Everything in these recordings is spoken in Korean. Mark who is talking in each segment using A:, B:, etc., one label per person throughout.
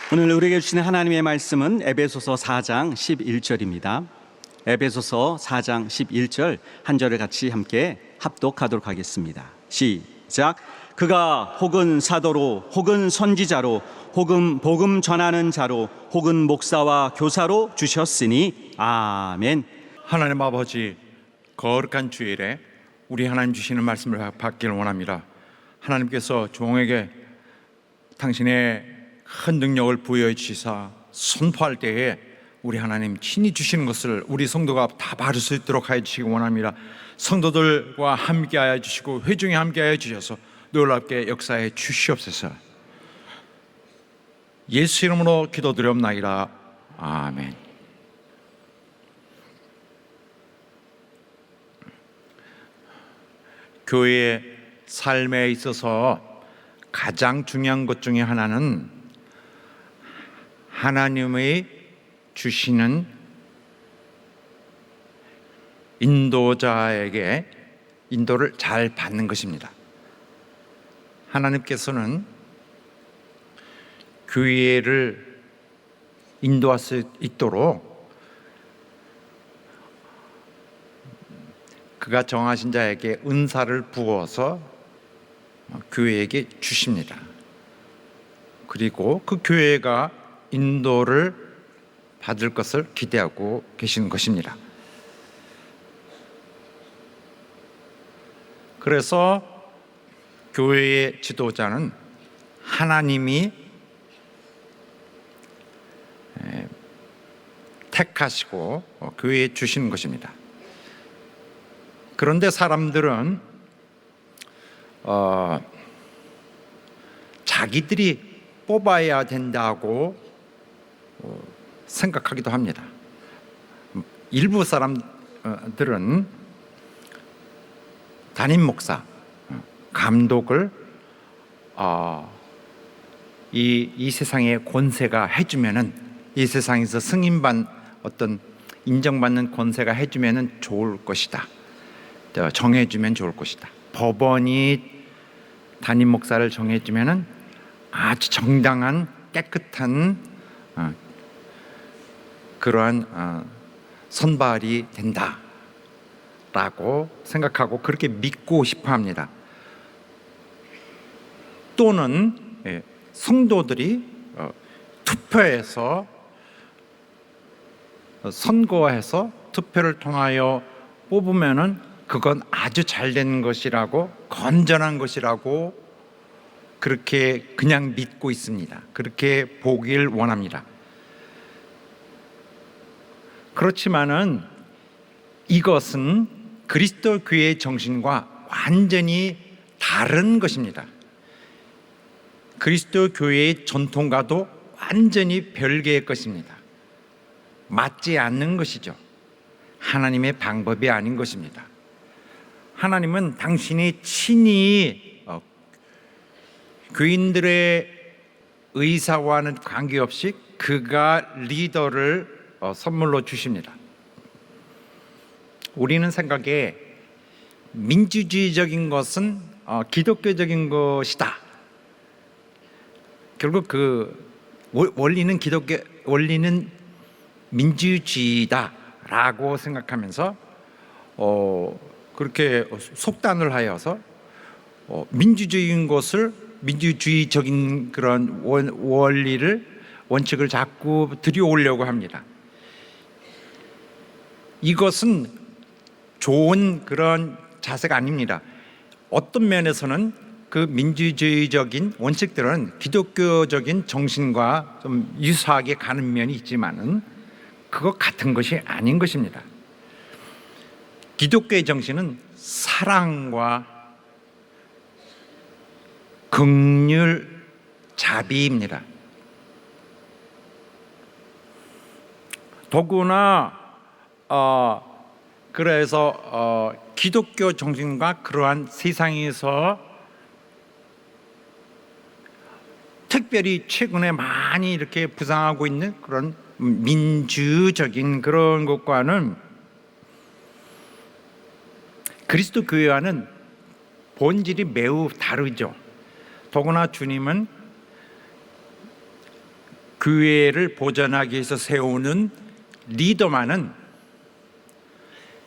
A: 오늘 우리에게 주시는 하나님의 말씀은 에베소서 4장 11절입니다. 에베소서 4장 11절 한 절을 같이 함께 합독하도록 하겠습니다. 시작. 그가 혹은 사도로 혹은 선지자로 혹은 복음 전하는 자로 혹은 목사와 교사로 주셨으니 아멘.
B: 하나님 아버지, 거룩한 주일에 우리 하나님 주시는 말씀을 받기를 원합니다. 하나님께서 종에게 당신의 큰 능력을 부여해 주시사 선포할 때에 우리 하나님 친히 주시는 것을 우리 성도가 다 받을 수 있도록 하여 주시기 원합니다. 성도들과 함께 하여 주시고 회중에 함께 하여 주셔서 놀랍게 역사해 주시옵소서. 예수 이름으로 기도드렸나이다. 아멘. 교회의 삶에 있어서 가장 중요한 것 중에 하나는 하나님의 주시는 인도자에게 인도를 잘 받는 것입니다. 하나님께서는 교회를 인도할 수 있도록 그가 정하신 자에게 은사를 부어서 교회에게 주십니다. 그리고 그 교회가 인도를 받을 것을 기대하고 계시는 것입니다. 그래서 교회의 지도자는 하나님이 택하시고 교회에 주시는 것입니다. 그런데 사람들은 자기들이 뽑아야 된다고 생각하기도 합니다. 일부 사람들은 담임 목사, 감독을 이 세상의 권세가 해주면은, 이 세상에서 승인받는 어떤 인정받는 권세가 해주면은 좋을 것이다, 정해주면 좋을 것이다. 법원이 담임 목사를 정해주면은 아주 정당한 깨끗한 그러한 선발이 된다라고 생각하고 그렇게 믿고 싶어합니다. 또는 성도들이 투표해서 선거해서 투표를 통하여 뽑으면은 그건 아주 잘된 것이라고, 건전한 것이라고 그렇게 그냥 믿고 있습니다. 그렇게 보길 원합니다. 그렇지만은 이것은 그리스도 교회의 정신과 완전히 다른 것입니다. 그리스도 교회의 전통과도 완전히 별개의 것입니다. 맞지 않는 것이죠. 하나님의 방법이 아닌 것입니다. 하나님은 당신이 친히 교인들의 의사와는 관계없이 그가 리더를 선물로 주십니다. 우리는 생각에 민주주의적인 것은 기독교적인 것이다. 결국 그 원리는 원리는 민주주의다라고 생각하면서 그렇게 속단을 하여서 민주주의인 것을, 민주주의적인 그런 원칙을 자꾸 들여오려고 합니다. 이것은 좋은 그런 자세가 아닙니다. 어떤 면에서는 그 민주주의적인 원칙들은 기독교적인 정신과 좀 유사하게 가는 면이 있지만은 그거 같은 것이 아닌 것입니다. 기독교의 정신은 사랑과 긍휼, 자비입니다. 더구나 그래서 기독교 정신과 그러한 세상에서 특별히 최근에 많이 이렇게 부상하고 있는 그런 민주적인 그런 것과는, 그리스도 교회와는 본질이 매우 다르죠. 더구나 주님은 교회를 보존하기 위해서 세우는 리더만은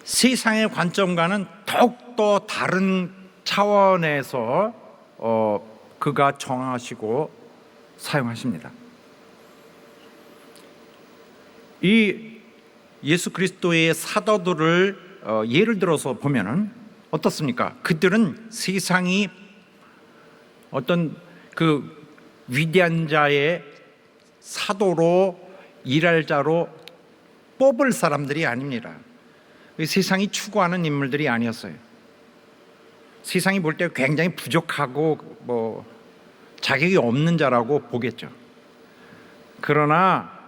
B: 세상의 관점과는 더욱더 다른 차원에서 그가 정하시고 사용하십니다. 이 예수 그리스도의 사도들을 예를 들어서 보면은 어떻습니까? 그들은 세상이 어떤 그 위대한 자의 사도로 일할 자로 뽑을 사람들이 아닙니다. 세상이 추구하는 인물들이 아니었어요. 세상이 볼 때 굉장히 부족하고 자격이 없는 자라고 보겠죠. 그러나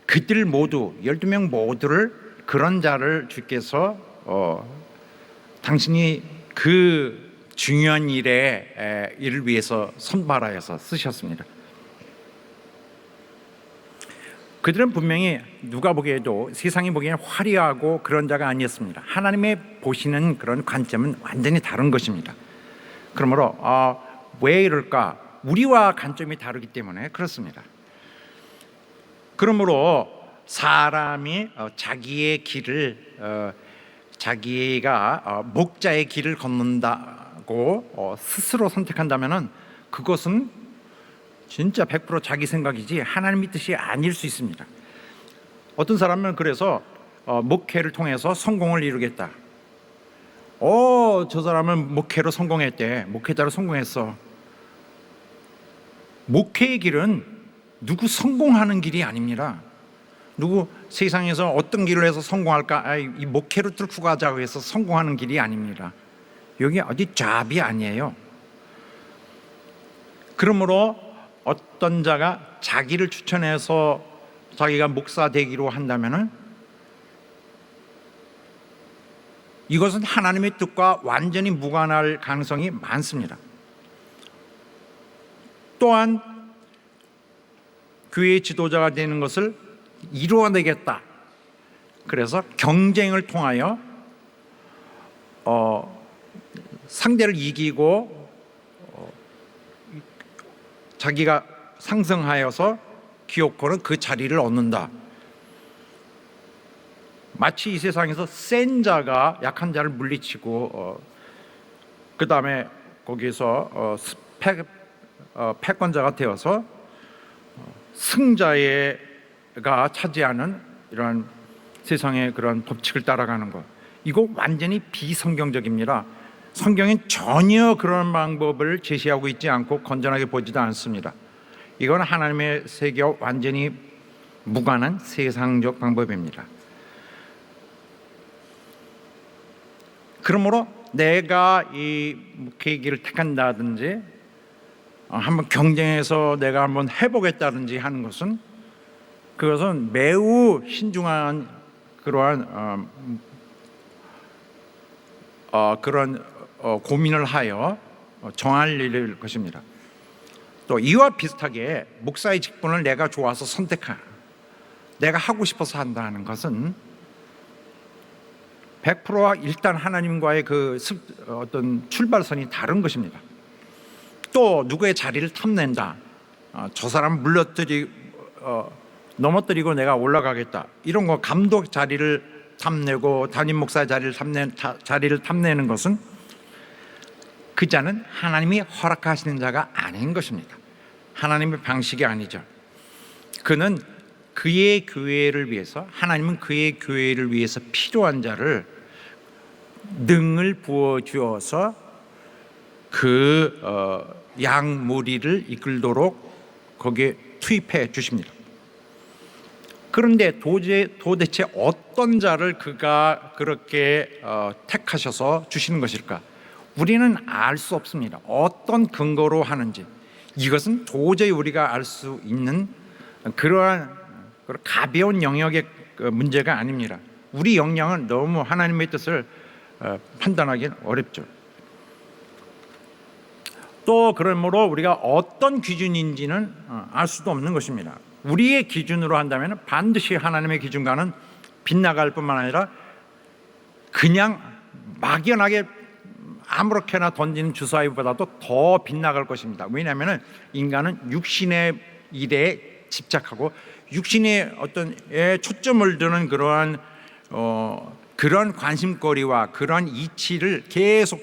B: 그들 모두 12명 모두를 그런 자를 주께서 당신이 그 중요한 일을 위해서 선발하여서 쓰셨습니다. 그들은 분명히 누가 보기에도 세상이 보기에는 화려하고 그런 자가 아니었습니다. 하나님의 보시는 그런 관점은 완전히 다른 것입니다. 그러므로 왜 이럴까? 우리와 관점이 다르기 때문에 그렇습니다. 그러므로 사람이 자기의 길을 자기가 목자의 길을 걷는다고 스스로 선택한다면은 그것은 진짜 100% 자기 생각이지 하나님의 뜻이 아닐 수 있습니다. 어떤 사람은 그래서 목회를 통해서 성공을 이루겠다. 저 사람은 목회로 성공했대. 목회자로 성공했어. 목회의 길은 누구 성공하는 길이 아닙니다. 누구 세상에서 어떤 길을 해서 성공할까? 이 목회로 뚫고 가자고 해서 성공하는 길이 아닙니다. 여기 어디 잡이 아니에요. 그러므로 어떤 자가 자기를 추천해서 자기가 목사 되기로 한다면은 이것은 하나님의 뜻과 완전히 무관할 가능성이 많습니다. 또한 교회의 지도자가 되는 것을 이루어내겠다. 그래서 경쟁을 통하여 상대를 이기고 자기가 상승하여서 기어코는 그 자리를 얻는다. 마치 이 세상에서 센 자가 약한 자를 물리치고 그 다음에 거기서 패권자가 되어서 승자가 차지하는 이런 세상의 그런 법칙을 따라가는 것, 이거 완전히 비성경적입니다. 성경엔 전혀 그런 방법을 제시하고 있지 않고 건전하게 보지도 않습니다. 이건 하나님의 세계와 완전히 무관한 세상적 방법입니다. 그러므로 내가 이 목회의 길을 택한다든지 한번 경쟁해서 내가 한번 해보겠다든지 하는 것은 그것은 매우 신중한 그러한 그런 고민을 하여 정할 일일 것입니다. 또 이와 비슷하게 목사의 직분을 내가 좋아서 선택하는, 내가 하고 싶어서 한다는 것은 100%와 일단 하나님과의 그 어떤 출발선이 다른 것입니다. 또 누구의 자리를 탐낸다, 저 사람 넘어뜨리고 내가 올라가겠다, 이런 거 감독 자리를 탐내고 담임 목사 자리를 탐내는 것은 그 자는 하나님이 허락하시는 자가 아닌 것입니다. 하나님의 방식이 아니죠. 그는 그의 교회를 위해서, 하나님은 그의 교회를 위해서 필요한 자를 능을 부어 주어서 그 양무리를 이끌도록 거기에 투입해 주십니다. 그런데 도대체 어떤 자를 그가 그렇게 택하셔서 주시는 것일까? 우리는 알 수 없습니다. 어떤 근거로 하는지 이것은 도저히 우리가 알 수 있는 그러한 가벼운 영역의 문제가 아닙니다. 우리 역량은 너무 하나님의 뜻을 판단하기는 어렵죠. 또 그러므로 우리가 어떤 기준인지는 알 수도 없는 것입니다. 우리의 기준으로 한다면 반드시 하나님의 기준과는 빗나갈 뿐만 아니라 그냥 막연하게 아무렇게나 던지는 주사위보다도 더 빗나갈 것입니다. 왜냐하면 인간은 육신의 일에 집착하고 육신의 어떤 초점을 두는 그러한 관심거리와 그러한 이치를 계속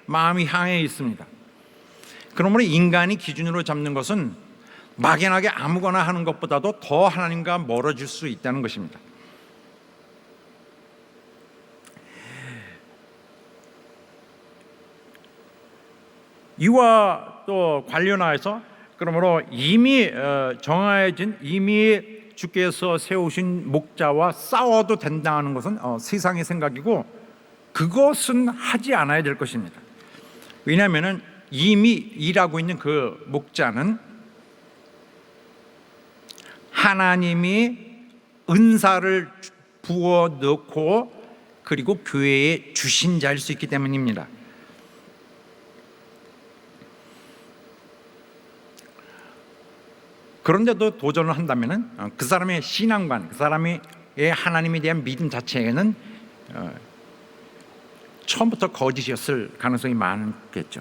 B: 마음이 향해 있습니다. 그러므로 인간이 기준으로 잡는 것은 막연하게 아무거나 하는 것보다도 더 하나님과 멀어질 수 있다는 것입니다. 이와 또 관련하여서 그러므로 이미 정해진 이미 주께서 세우신 목자와 싸워도 된다는 것은 세상의 생각이고 그것은 하지 않아야 될 것입니다. 왜냐하면 이미 일하고 있는 그 목자는 하나님이 은사를 부어 넣고 그리고 교회에 주신 자일 수 있기 때문입니다. 그런데도 도전을 한다면 그 사람의 신앙관, 그 사람의 하나님에 대한 믿음 자체에는 처음부터 거짓이었을 가능성이 많겠죠.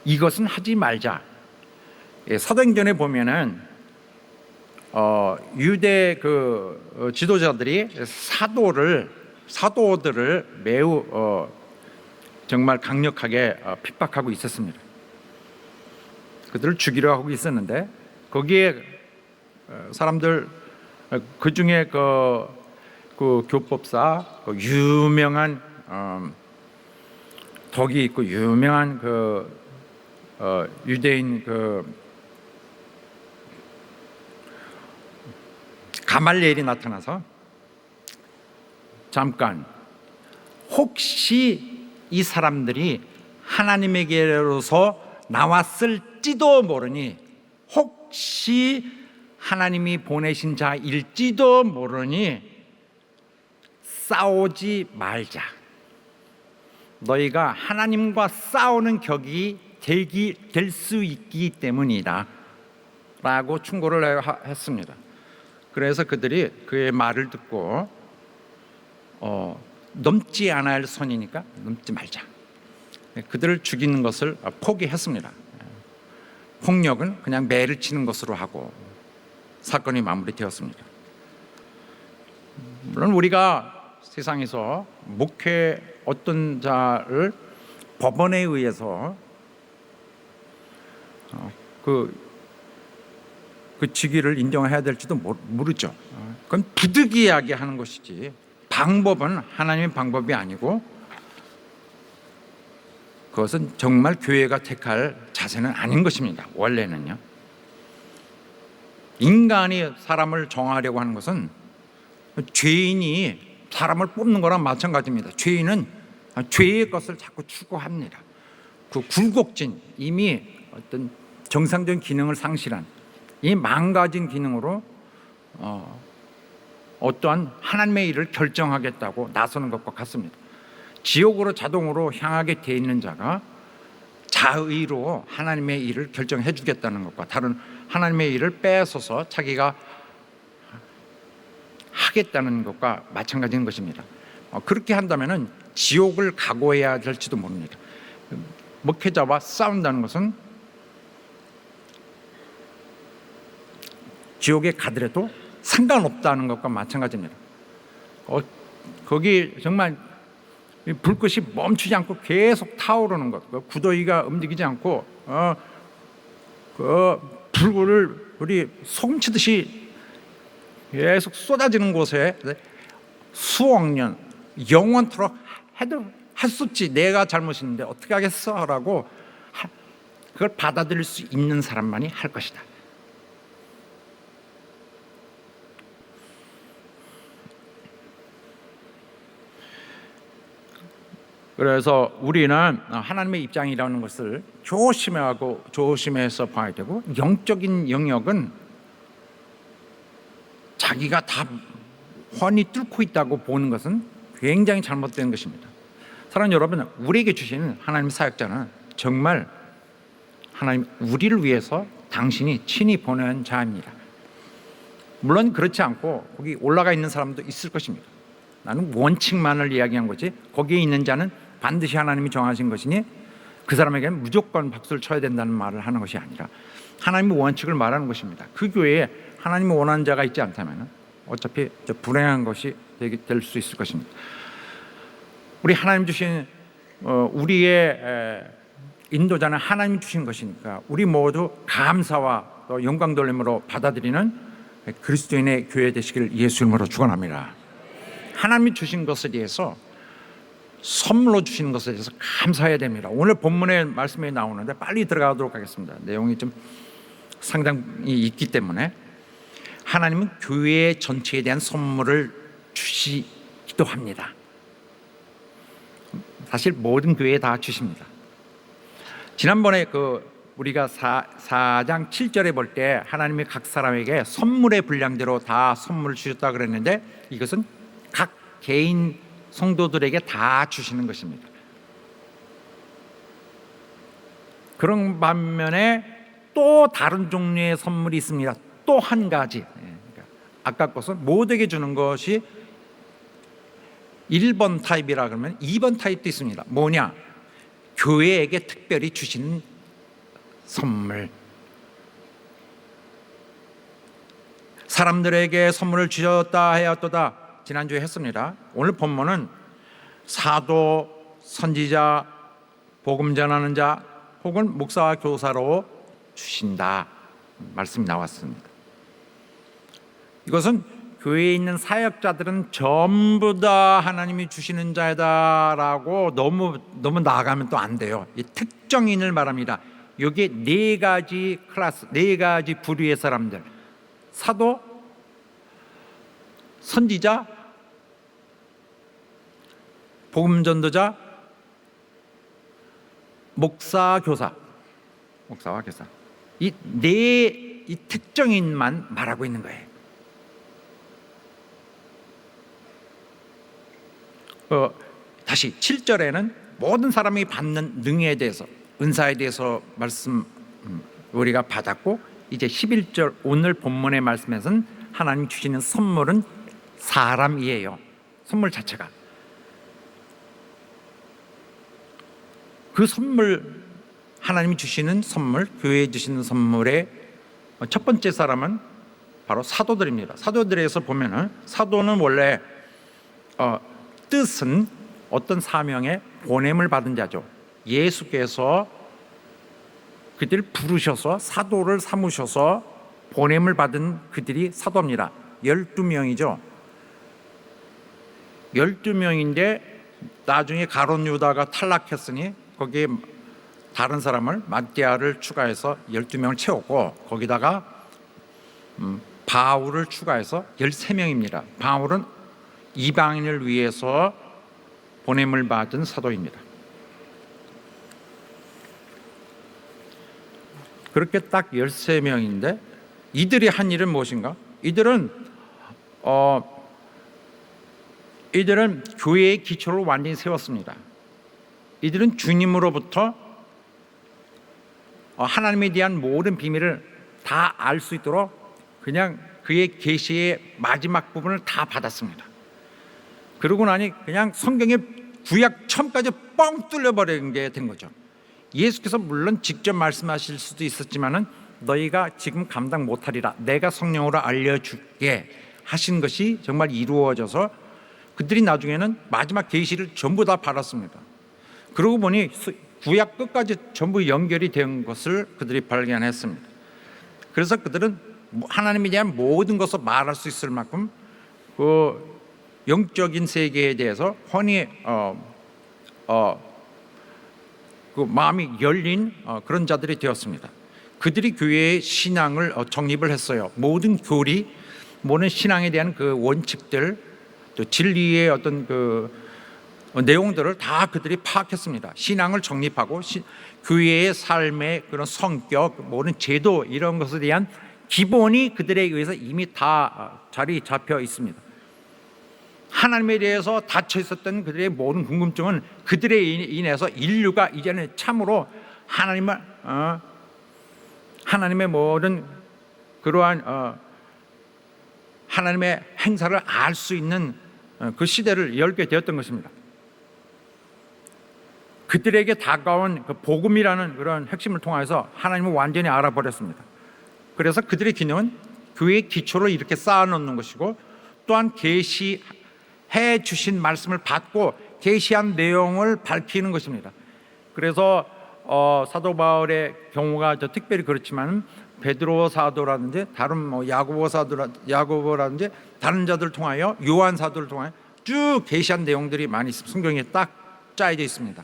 B: 이것은 하지 말자. 사도행전에 보면은 유대 그 지도자들이 사도들을 매우 정말 강력하게 핍박하고 있었습니다. 그들을 죽이려 하고 있었는데 거기에 사람들 그 중에 그 교법사 그 유명한 덕이 있고 유명한 유대인 가말리엘이 나타나서 잠깐 혹시 이 사람들이 하나님에게로서 나왔을지도 모르니 혹시 하나님이 보내신 자일지도 모르니 싸우지 말자. 너희가 하나님과 싸우는 격이 될 수 있기 때문이다 라고 충고를 했습니다. 그래서 그들이 그의 말을 듣고 넘지 않아야 할 선이니까 넘지 말자. 그들을 죽이는 것을 포기했습니다. 폭력은 그냥 매를 치는 것으로 하고 사건이 마무리되었습니다. 물론 우리가 세상에서 목회 어떤 자를 법원에 의해서 그 직위를 인정해야 될지도 모르죠. 그건 부득이하게 하는 것이지 방법은 하나님의 방법이 아니고 그것은 정말 교회가 택할 자세는 아닌 것입니다. 원래는요. 인간이 사람을 정하려고 하는 것은 죄인이 사람을 뽑는 거랑 마찬가지입니다. 죄인은 죄의 것을 자꾸 추구합니다. 그 굴곡진 이미 어떤 정상적인 기능을 상실한 이 망가진 기능으로 어떠한 하나님의 일을 결정하겠다고 나서는 것과 같습니다. 지옥으로 자동으로 향하게 돼 있는 자가 자의로 하나님의 일을 결정해 주겠다는 것과 다른 하나님의 일을 빼앗아서 자기가 하겠다는 것과 마찬가지인 것입니다. 그렇게 한다면 지옥을 각오해야 될지도 모릅니다. 목회자와 싸운다는 것은 지옥에 가더라도 상관없다는 것과 마찬가지입니다. 거기 정말 불꽃이 멈추지 않고 계속 타오르는 것, 구더기가 움직이지 않고 그 불을 우리 소금치듯이 계속 쏟아지는 곳에 수억 년 영원토록 해도 했었지 내가 잘못했는데 어떻게 하겠어? 라고 그걸 받아들일 수 있는 사람만이 할 것이다. 그래서 우리는 하나님의 입장이라는 것을 조심해서 봐야 되고, 영적인 영역은 자기가 다 훤히 뚫고 있다고 보는 것은 굉장히 잘못된 것입니다. 사랑하는 여러분, 우리에게 주시는 하나님의 사역자는 정말 하나님 우리를 위해서 당신이 친히 보낸 자입니다. 물론 그렇지 않고 거기 올라가 있는 사람도 있을 것입니다. 나는 원칙만을 이야기한 거지 거기에 있는 자는 반드시 하나님이 정하신 것이니 그 사람에게는 무조건 박수를 쳐야 된다는 말을 하는 것이 아니라 하나님의 원칙을 말하는 것입니다. 그 교회에 하나님이 원하는 자가 있지 않다면 어차피 불행한 것이 될 수 있을 것입니다. 우리 하나님 주신 우리의 인도자는 하나님 주신 것이니까 우리 모두 감사와 또 영광 돌림으로 받아들이는 그리스도인의 교회 되시기를 예수 이름으로 축원합니다. 하나님이 주신 것에 대해서 선물로 주시는 것에 대해서 감사해야 됩니다. 오늘 본문의 말씀이 나오는데 빨리 들어가도록 하겠습니다. 내용이 좀 상당히 있기 때문에 하나님은 교회 전체에 대한 선물을 주시기도 합니다. 사실 모든 교회에 다 주십니다. 지난번에 우리가 4장 7절에 볼 때 하나님이 각 사람에게 선물의 분량대로 다 선물을 주셨다 그랬는데 이것은 각 개인 성도들에게 다 주시는 것입니다. 그런 반면에 또 다른 종류의 선물이 있습니다. 또 한 가지, 그러니까 아까 것은 모두에게 주는 것이 1번 타입이라 그러면 2번 타입도 있습니다. 뭐냐? 교회에게 특별히 주시는 선물. 사람들에게 선물을 주셨다 하였도다. 지난주에 했습니다. 오늘 본문은 사도, 선지자, 복음 전하는 자 혹은 목사와 교사로 주신다 말씀이 나왔습니다. 이것은 교회에 있는 사역자들은 전부 다 하나님이 주시는 자다라고 너무 나아가면 또 안 돼요. 이 특정인을 말합니다. 여기에 네 가지 클래스, 네 가지 부류의 사람들, 사도, 선지자, 복음 전도자, 목사와 교사, 이 특정인만 말하고 있는 거예요. 다시 7절에는 모든 사람이 받는 능에 대해서, 은사에 대해서 말씀 우리가 받았고, 이제 11절 오늘 본문의 말씀에서는 하나님 주시는 선물은 사람이에요. 선물 자체가. 그 선물, 하나님이 주시는 선물, 교회에 주시는 선물의 첫 번째 사람은 바로 사도들입니다. 사도들에서 보면은 사도는 원래 뜻은 어떤 사명에 보냄을 받은 자죠. 예수께서 그들을 부르셔서 사도를 삼으셔서 보냄을 받은 그들이 사도입니다. 12명이죠. 12명인데 나중에 가룟 유다가 탈락했으니 거기에 다른 사람을 마띠아를 추가해서 12명을 채웠고 거기다가 바울을 추가해서 13명입니다. 바울은 이방인을 위해서 보냄을 받은 사도입니다. 그렇게 딱 13명인데 이들이 한 일은 무엇인가? 이들은 교회의 기초를 완전히 세웠습니다. 이들은 주님으로부터 하나님에 대한 모든 비밀을 다 알 수 있도록 그냥 그의 계시의 마지막 부분을 다 받았습니다. 그러고 나니 그냥 성경의 구약 처음까지 뻥 뚫려버리는 게 된 거죠. 예수께서 물론 직접 말씀하실 수도 있었지만은 너희가 지금 감당 못하리라, 내가 성령으로 알려줄게 하신 것이 정말 이루어져서 그들이 나중에는 마지막 계시를 전부 다 받았습니다. 그러고 보니 구약 끝까지 전부 연결이 된 것을 그들이 발견했습니다. 그래서 그들은 하나님에 대한 모든 것을 말할 수 있을 만큼 그 영적인 세계에 대해서 훤히 그 마음이 열린 그런 자들이 되었습니다. 그들이 교회의 신앙을 정립을 했어요. 모든 교리, 모든 신앙에 대한 그 원칙들, 또 진리의 어떤 그 내용들을 다 그들이 파악했습니다. 신앙을 정립하고 교회의 삶의 그런 성격, 모든 제도 이런 것에 대한 기본이 그들에 의해서 이미 다 자리 잡혀 있습니다. 하나님에 대해서 닫혀 있었던 그들의 모든 궁금증은 그들에 인해서 인류가 이제는 참으로 하나님의 모든 그러한 하나님의 행사를 알 수 있는 그 시대를 열게 되었던 것입니다. 그들에게 다가온 그 복음이라는 그런 핵심을 통해서 하나님을 완전히 알아버렸습니다. 그래서 그들의 기능은 교회의 기초를 이렇게 쌓아놓는 것이고, 또한 계시해 주신 말씀을 받고 계시한 내용을 밝히는 것입니다. 그래서 사도 바울의 경우가 특별히 그렇지만 베드로 사도라든지 다른 야고보라든지 다른 자들을 통하여, 요한 사도를 통하여 쭉 계시한 내용들이 많이 성경에 딱 짜여져 있습니다.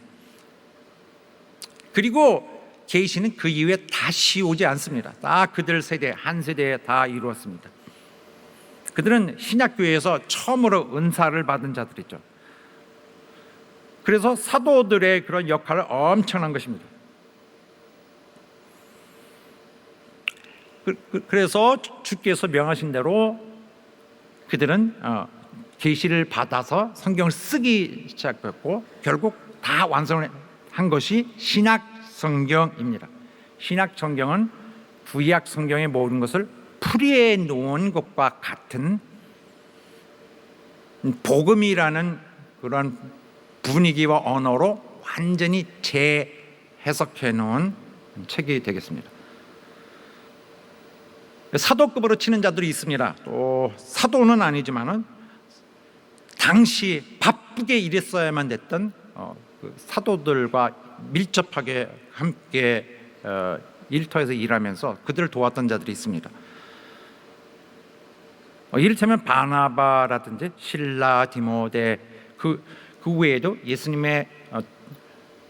B: 그리고 계시는 그 이후에 다시 오지 않습니다. 다 그들 세대 한 세대에 다 이루었습니다. 그들은 신약교회에서 처음으로 은사를 받은 자들이죠. 그래서 사도들의 그런 역할은 엄청난 것입니다. 그래서 주께서 명하신 대로 그들은 계시를 받아서 성경을 쓰기 시작했고, 결국 다 완성을 한 것이 신약 성경입니다. 신약 성경은 구약 성경의 모든 것을 풀이해 놓은 것과 같은 복음이라는 그런 분위기와 언어로 완전히 재해석해 놓은 책이 되겠습니다. 사도급으로 치는 자들이 있습니다. 또 사도는 아니지만은 당시 바쁘게 일했어야만 됐던 그 사도들과 밀접하게 함께 일터에서 일하면서 그들을 도왔던 자들이 있습니다. 이를테면 바나바라든지 실라, 디모데, 그 외에도 예수님의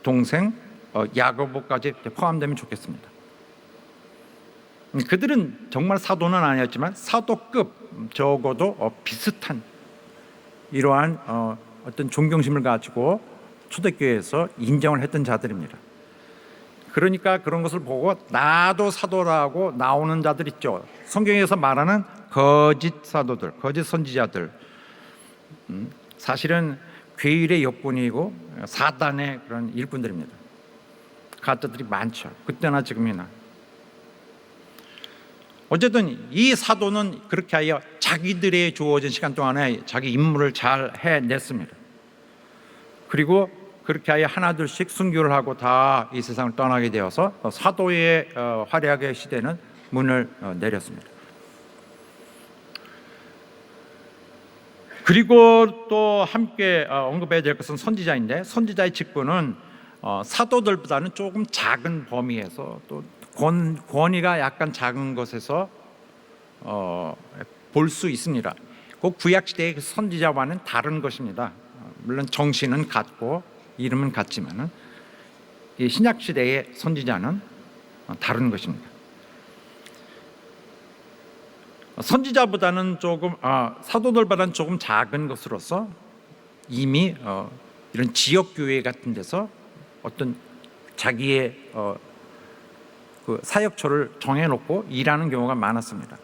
B: 동생 야고보까지 포함되면 좋겠습니다. 그들은 정말 사도는 아니었지만 사도급, 적어도 비슷한 이러한 어떤 존경심을 가지고 초대교회에서 인정을 했던 자들입니다. 그러니까 그런 것을 보고 나도 사도라고 나오는 자들 있죠. 성경에서 말하는 거짓 사도들, 거짓 선지자들, 사실은 괴일의 역군이고 사단의 그런 일꾼들입니다. 가짜들이 많죠. 그때나 지금이나. 어쨌든 이 사도는 그렇게 하여 자기들의 주어진 시간 동안에 자기 임무를 잘 해냈습니다. 그리고 그렇게 하여 하나둘씩 순교를 하고 다 이 세상을 떠나게 되어서 사도의 활약의 시대는 문을 내렸습니다. 그리고 또 함께 언급해야 될 것은 선지자인데, 선지자의 직분은 사도들보다는 조금 작은 범위에서 또 권위가 약간 작은 것에서 볼 수 있습니다. 그 구약 시대의 선지자와는 다른 것입니다. 물론 정신은 같고 이름은 같지만은 이 신약 시대의 선지자는 다른 것입니다. 선지자보다는 조금 사도들보다는 조금 작은 것으로서 이미 이런 지역 교회 같은 데서 어떤 자기의 그 사역처를 정해놓고 일하는 경우가 많았습니다.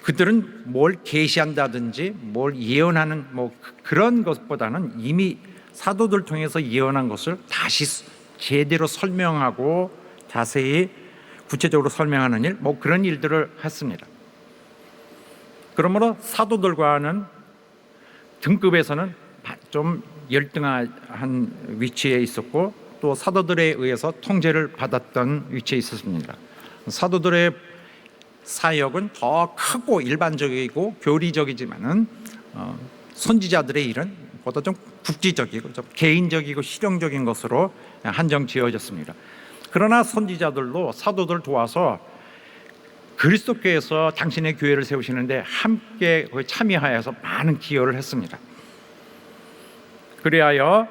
B: 그들은 뭘 계시한다든지 뭘 예언하는 그런 것보다는 이미 사도들 통해서 예언한 것을 다시 제대로 설명하고 자세히 구체적으로 설명하는 일, 그런 일들을 했습니다. 그러므로 사도들과는 등급에서는 좀 열등한 위치에 있었고, 또 사도들에 의해서 통제를 받았던 위치에 있었습니다. 사도들의 사역은 더 크고 일반적이고 교리적이지만은 선지자들의 일은 보다 좀 국지적이고 좀 개인적이고 실용적인 것으로 한정 지어졌습니다. 그러나 선지자들도 사도들을 도와서 그리스도께서 당신의 교회를 세우시는데 함께 참여하여서 많은 기여를 했습니다. 그리하여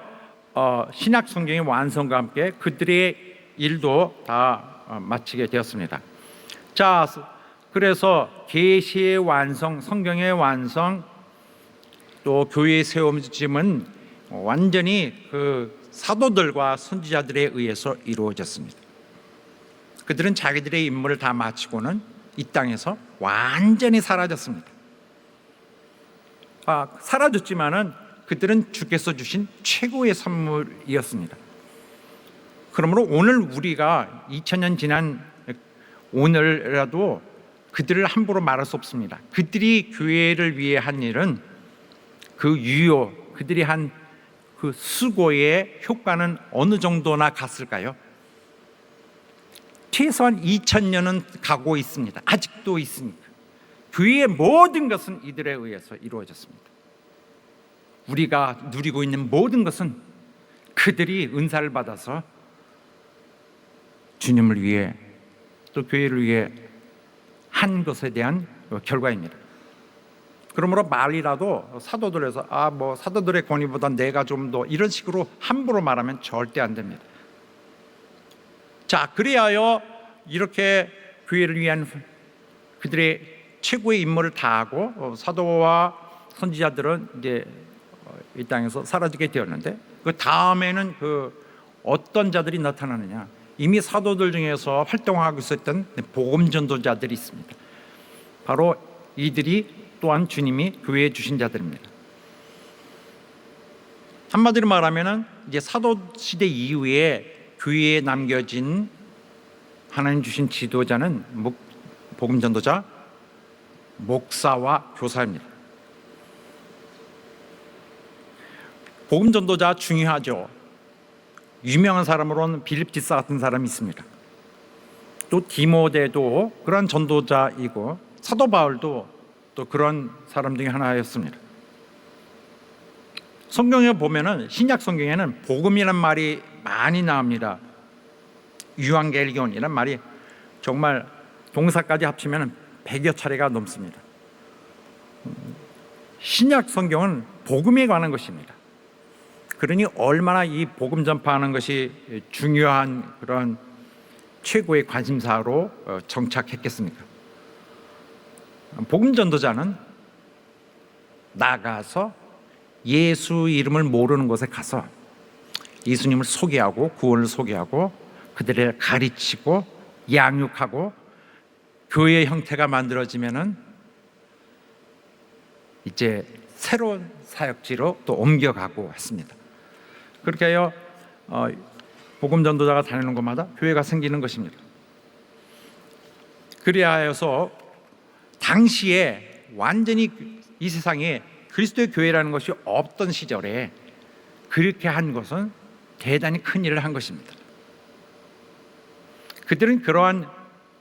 B: 신약 성경의 완성과 함께 그들의 일도 다 마치게 되었습니다. 자, 그래서 계시의 완성, 성경의 완성, 또 교회의 세움은 완전히 그 사도들과 선지자들에 의해서 이루어졌습니다. 그들은 자기들의 임무를 다 마치고는 이 땅에서 완전히 사라졌습니다. 사라졌지만은 그들은 주께서 주신 최고의 선물이었습니다. 그러므로 오늘 우리가 2000년 지난 오늘이라도 그들을 함부로 말할 수 없습니다. 그들이 교회를 위해 한 일은 그 유효, 그들이 한 그 수고의 효과는 어느 정도나 갔을까요? 최소한 2000년은 가고 있습니다. 아직도 있으니까. 교회의 모든 것은 이들에 의해서 이루어졌습니다. 우리가 누리고 있는 모든 것은 그들이 은사를 받아서 주님을 위해 또 교회를 위해 한 것에 대한 결과입니다. 그러므로 말이라도 사도들에서 뭐 사도들의 권위보다 내가 좀 더 이런 식으로 함부로 말하면 절대 안 됩니다. 자, 그리하여 이렇게 교회를 위한 그들의 최고의 임무를 다하고 사도와 선지자들은 이제 이 땅에서 사라지게 되었는데, 그 다음에는 그 어떤 자들이 나타나느냐? 이미 사도들 중에서 활동하고 있었던 복음 전도자들이 있습니다. 바로 이들이 또한 주님이 교회에 주신 자들입니다. 한마디로 말하면은 이제 사도 시대 이후에 교회에 남겨진 하나님 주신 지도자는 복음 전도자, 목사와 교사입니다. 복음 전도자 중요하죠. 유명한 사람으로는 빌립지사 같은 사람이 있습니다. 또 디모데도 그런 전도자이고 사도 바울도 또 그런 사람 중에 하나였습니다. 성경에 보면은 신약 성경에는 복음이란 말이 많이 나옵니다. 유앙겔리온이란 말이 정말 동사까지 합치면 100여 차례가 넘습니다. 신약 성경은 복음에 관한 것입니다. 그러니 얼마나 이 복음 전파하는 것이 중요한 그런 최고의 관심사로 정착했겠습니까? 복음 전도자는 나가서 예수 이름을 모르는 곳에 가서 예수님을 소개하고 구원을 소개하고 그들을 가르치고 양육하고 교회의 형태가 만들어지면은 이제 새로운 사역지로 또 옮겨가고 했습니다. 그렇게 하여 복음 전도자가 다니는 곳마다 교회가 생기는 것입니다. 그리하여서 당시에 완전히 이 세상에 그리스도의 교회라는 것이 없던 시절에 그렇게 한 것은 대단히 큰 일을 한 것입니다. 그들은 그러한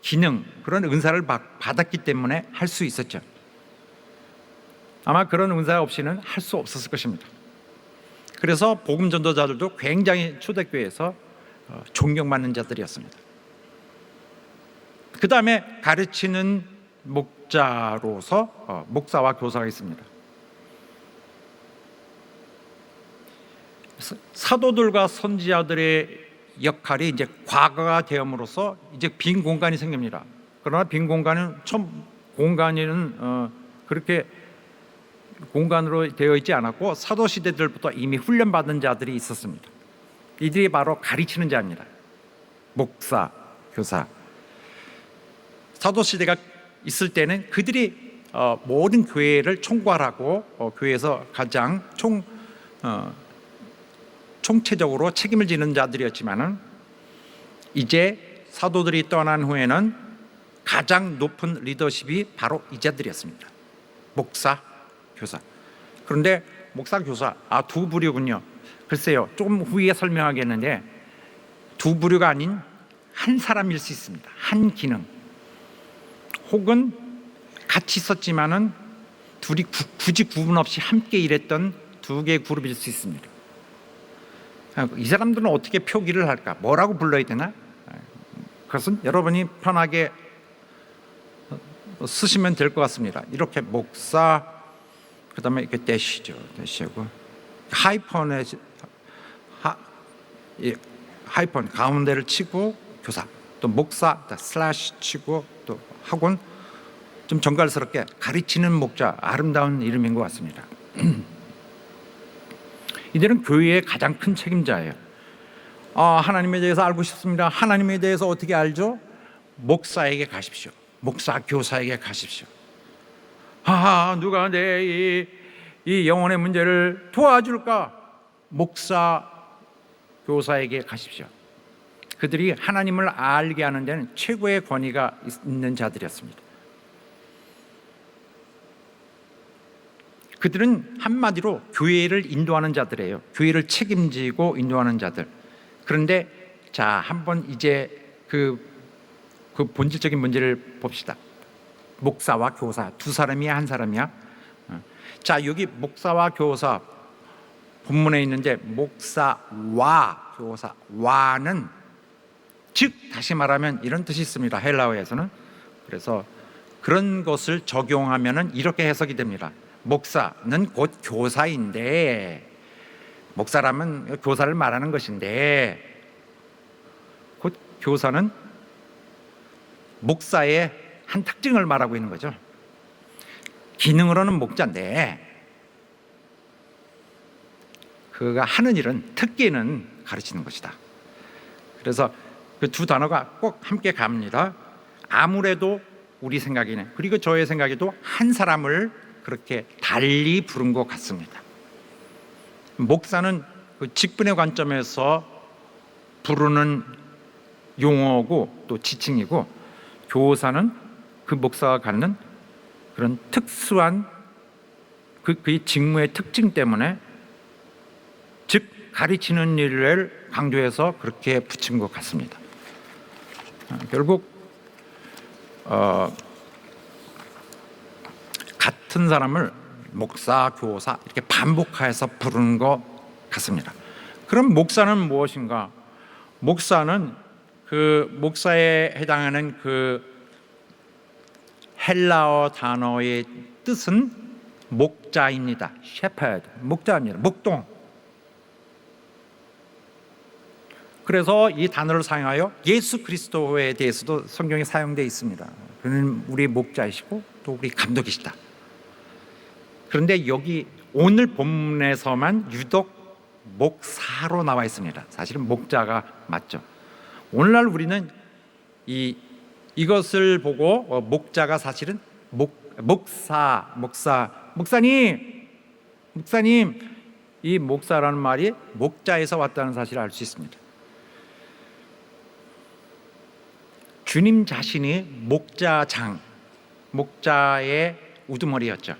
B: 기능, 그런 은사를 받았기 때문에 할 수 있었죠. 아마 그런 은사 없이는 할 수 없었을 것입니다. 그래서 복음 전도자들도 굉장히 초대교회에서 존경받는 자들이었습니다. 그 다음에 가르치는 목자로서 목사와 교사가 있습니다. 사도들과 선지자들의 역할이 이제 과거가 되음으로써 이제 빈 공간이 생깁니다. 그러나 빈 공간은 공간에는 그렇게 공간으로 되어 있지 않았고 사도 시대들부터 이미 훈련받은 자들이 있었습니다. 이들이 바로 가르치는 자입니다. 목사, 교사. 사도 시대가 있을 때는 그들이 모든 교회를 총괄하고 교회에서 가장 총체적으로 책임을 지는 자들이었지만은 이제 사도들이 떠난 후에는 가장 높은 리더십이 바로 이 자들이었습니다. 목사, 교사. 그런데 목사, 교사 두 부류군요. 글쎄요, 조금 후에 설명하겠는데 두 부류가 아닌 한 사람일 수 있습니다. 한 기능. 혹은 같이 있었지만은 둘이 굳이 구분 없이 함께 일했던 두 개의 그룹일 수 있습니다. 이 사람들은 어떻게 표기를 할까? 뭐라고 불러야 되나? 그것은 여러분이 편하게 쓰시면 될 것 같습니다. 이렇게 목사, 그 다음에 이렇게 대시하고 하이폰 가운데를 치고 교사, 또 목사 슬래시 치고 또 학원, 좀 정갈스럽게 가르치는 목자, 아름다운 이름인 것 같습니다. 이들은 교회의 가장 큰 책임자예요. 하나님에 대해서 알고 싶습니다. 하나님에 대해서 어떻게 알죠? 목사에게 가십시오. 목사, 교사에게 가십시오. 누가 내 이 영혼의 문제를 도와줄까? 목사, 교사에게 가십시오. 그들이 하나님을 알게 하는 데는 최고의 권위가 있는 자들이었습니다. 그들은 한마디로 교회를 인도하는 자들이에요. 교회를 책임지고 인도하는 자들. 그런데 자, 한번 이제 그 본질적인 문제를 봅시다. 목사와 교사 두 사람이야, 한 사람이야? 자, 여기 목사와 교사 본문에 있는데 목사와 교사, 와는 즉 다시 말하면 이런 뜻이 있습니다. 헬라어에서는. 그래서 그런 것을 적용하면은 이렇게 해석이 됩니다. 목사는 곧 교사인데, 목사라면 교사를 말하는 것인데, 곧 교사는 목사의 한 특징을 말하고 있는 거죠. 기능으로는 목자인데 그가 하는 일은, 특기는 가르치는 것이다. 그래서 그 두 단어가 꼭 함께 갑니다. 아무래도 우리 생각에는, 그리고 저의 생각에도 한 사람을 그렇게 달리 부른 것 같습니다. 목사는 그 직분의 관점에서 부르는 용어고 또 지칭이고, 교사는 그 목사가 갖는 그런 특수한 그의 직무의 특징 때문에, 즉 가르치는 일을 강조해서 그렇게 붙인 것 같습니다. 결국 같은 사람을 목사, 교사 이렇게 반복해서 부르는 것 같습니다. 그럼 목사는 무엇인가? 목사는 그 목사에 해당하는 그 헬라어 단어의 뜻은 목자입니다. shepherd, 목자입니다. 목동. 그래서 이 단어를 사용하여 예수 그리스도에 대해서도 성경에 사용되어 있습니다. 그는 우리 목자이시고 또 우리 감독이시다. 그런데 여기 오늘 본문에서만 유독 목사로 나와 있습니다. 사실은 목자가 맞죠. 오늘날 우리는 이것을 보고 목자가 사실은 목사님, 이 목사라는 말이 목자에서 왔다는 사실을 알 수 있습니다. 주님 자신이 목자의 우두머리였죠.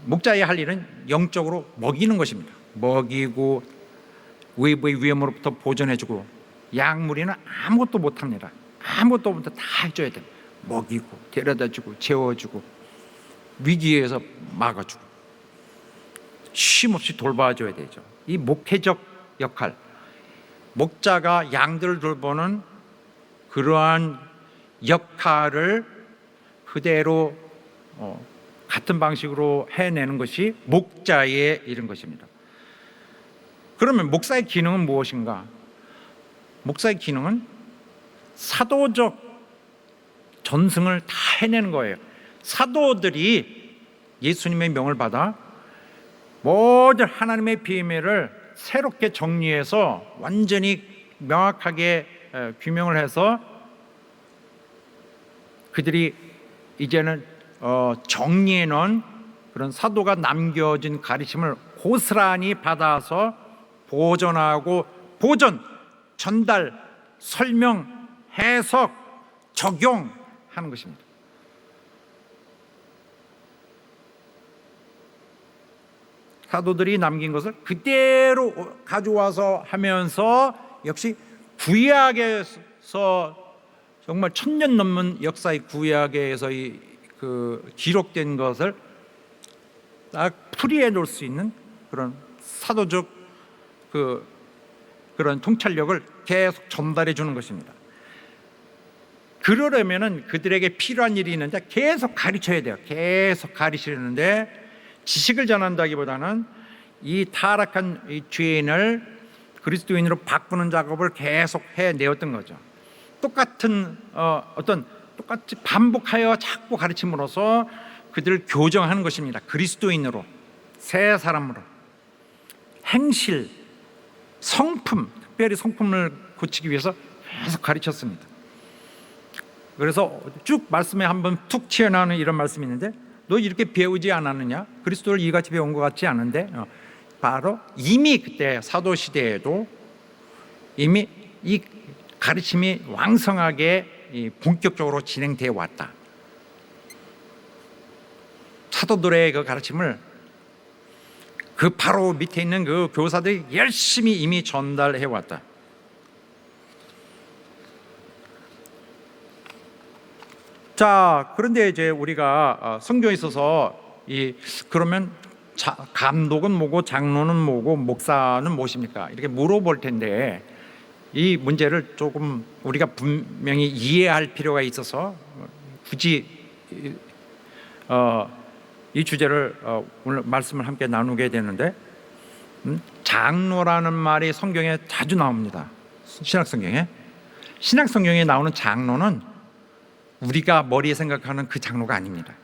B: 목자의 할 일은 영적으로 먹이는 것입니다. 먹이고 외부의 위험으로부터 보존해주고, 양무리는 아무것도 못합니다. 아무것도 못해 다 해줘야 돼요. 먹이고 데려다주고 재워주고 위기에서 막아주고 쉼없이 돌봐줘야 되죠. 이 목회적 역할, 목자가 양들을 돌보는 그러한 역할을 그대로 같은 방식으로 해내는 것이 목자의 일인 것입니다. 그러면 목사의 기능은 무엇인가? 목사의 기능은 사도적 전승을 다 해내는 거예요. 사도들이 예수님의 명을 받아 모든 하나님의 비밀을 새롭게 정리해서 완전히 명확하게 규명을 해서 그들이 이제는 정리해 놓은 그런 사도가 남겨진 가르침을 고스란히 받아서 보존하고, 전달, 설명, 해석, 적용하는 것입니다. 사도들이 남긴 것을 그대로 가져와서 하면서, 역시 구약에서 정말 1000년 넘는 역사의 구약에서 기록된 것을 딱 풀이해 놓을 수 있는 그런 사도적 그런 통찰력을 계속 전달해 주는 것입니다. 그러려면은 그들에게 필요한 일이 있는데 계속 가르쳐야 돼요. 계속 가르치는데, 지식을 전한다기보다는 이 타락한 이 죄인을 그리스도인으로 바꾸는 작업을 계속 해내었던 거죠. 똑같은 똑같이 반복하여 자꾸 가르침으로써 그들을 교정하는 것입니다. 그리스도인으로, 새 사람으로. 행실, 성품, 특별히 성품을 고치기 위해서 계속 가르쳤습니다. 그래서 쭉 말씀에 한번 툭 튀어나오는 이런 말씀이 있는데, 너 이렇게 배우지 않았느냐? 그리스도를 이같이 배운 것 같지 않은데, 바로 이미 그때 사도 시대에도 이미 이 가르침이 왕성하게 본격적으로 진행되어 왔다. 사도들의 그 가르침을 그 바로 밑에 있는 그 교사들이 열심히 이미 전달해 왔다. 자, 그런데 이제 우리가 성경에 있어서 그러면 감독은 뭐고 장로는 뭐고 목사는 무엇입니까? 이렇게 물어볼 텐데 이 문제를 조금 우리가 분명히 이해할 필요가 있어서 굳이 이 주제를 오늘 말씀을 함께 나누게 되는데, 장로라는 말이 성경에 자주 나옵니다. 신약 성경에 나오는 장로는 우리가 머리에 생각하는 그 장로가 아닙니다.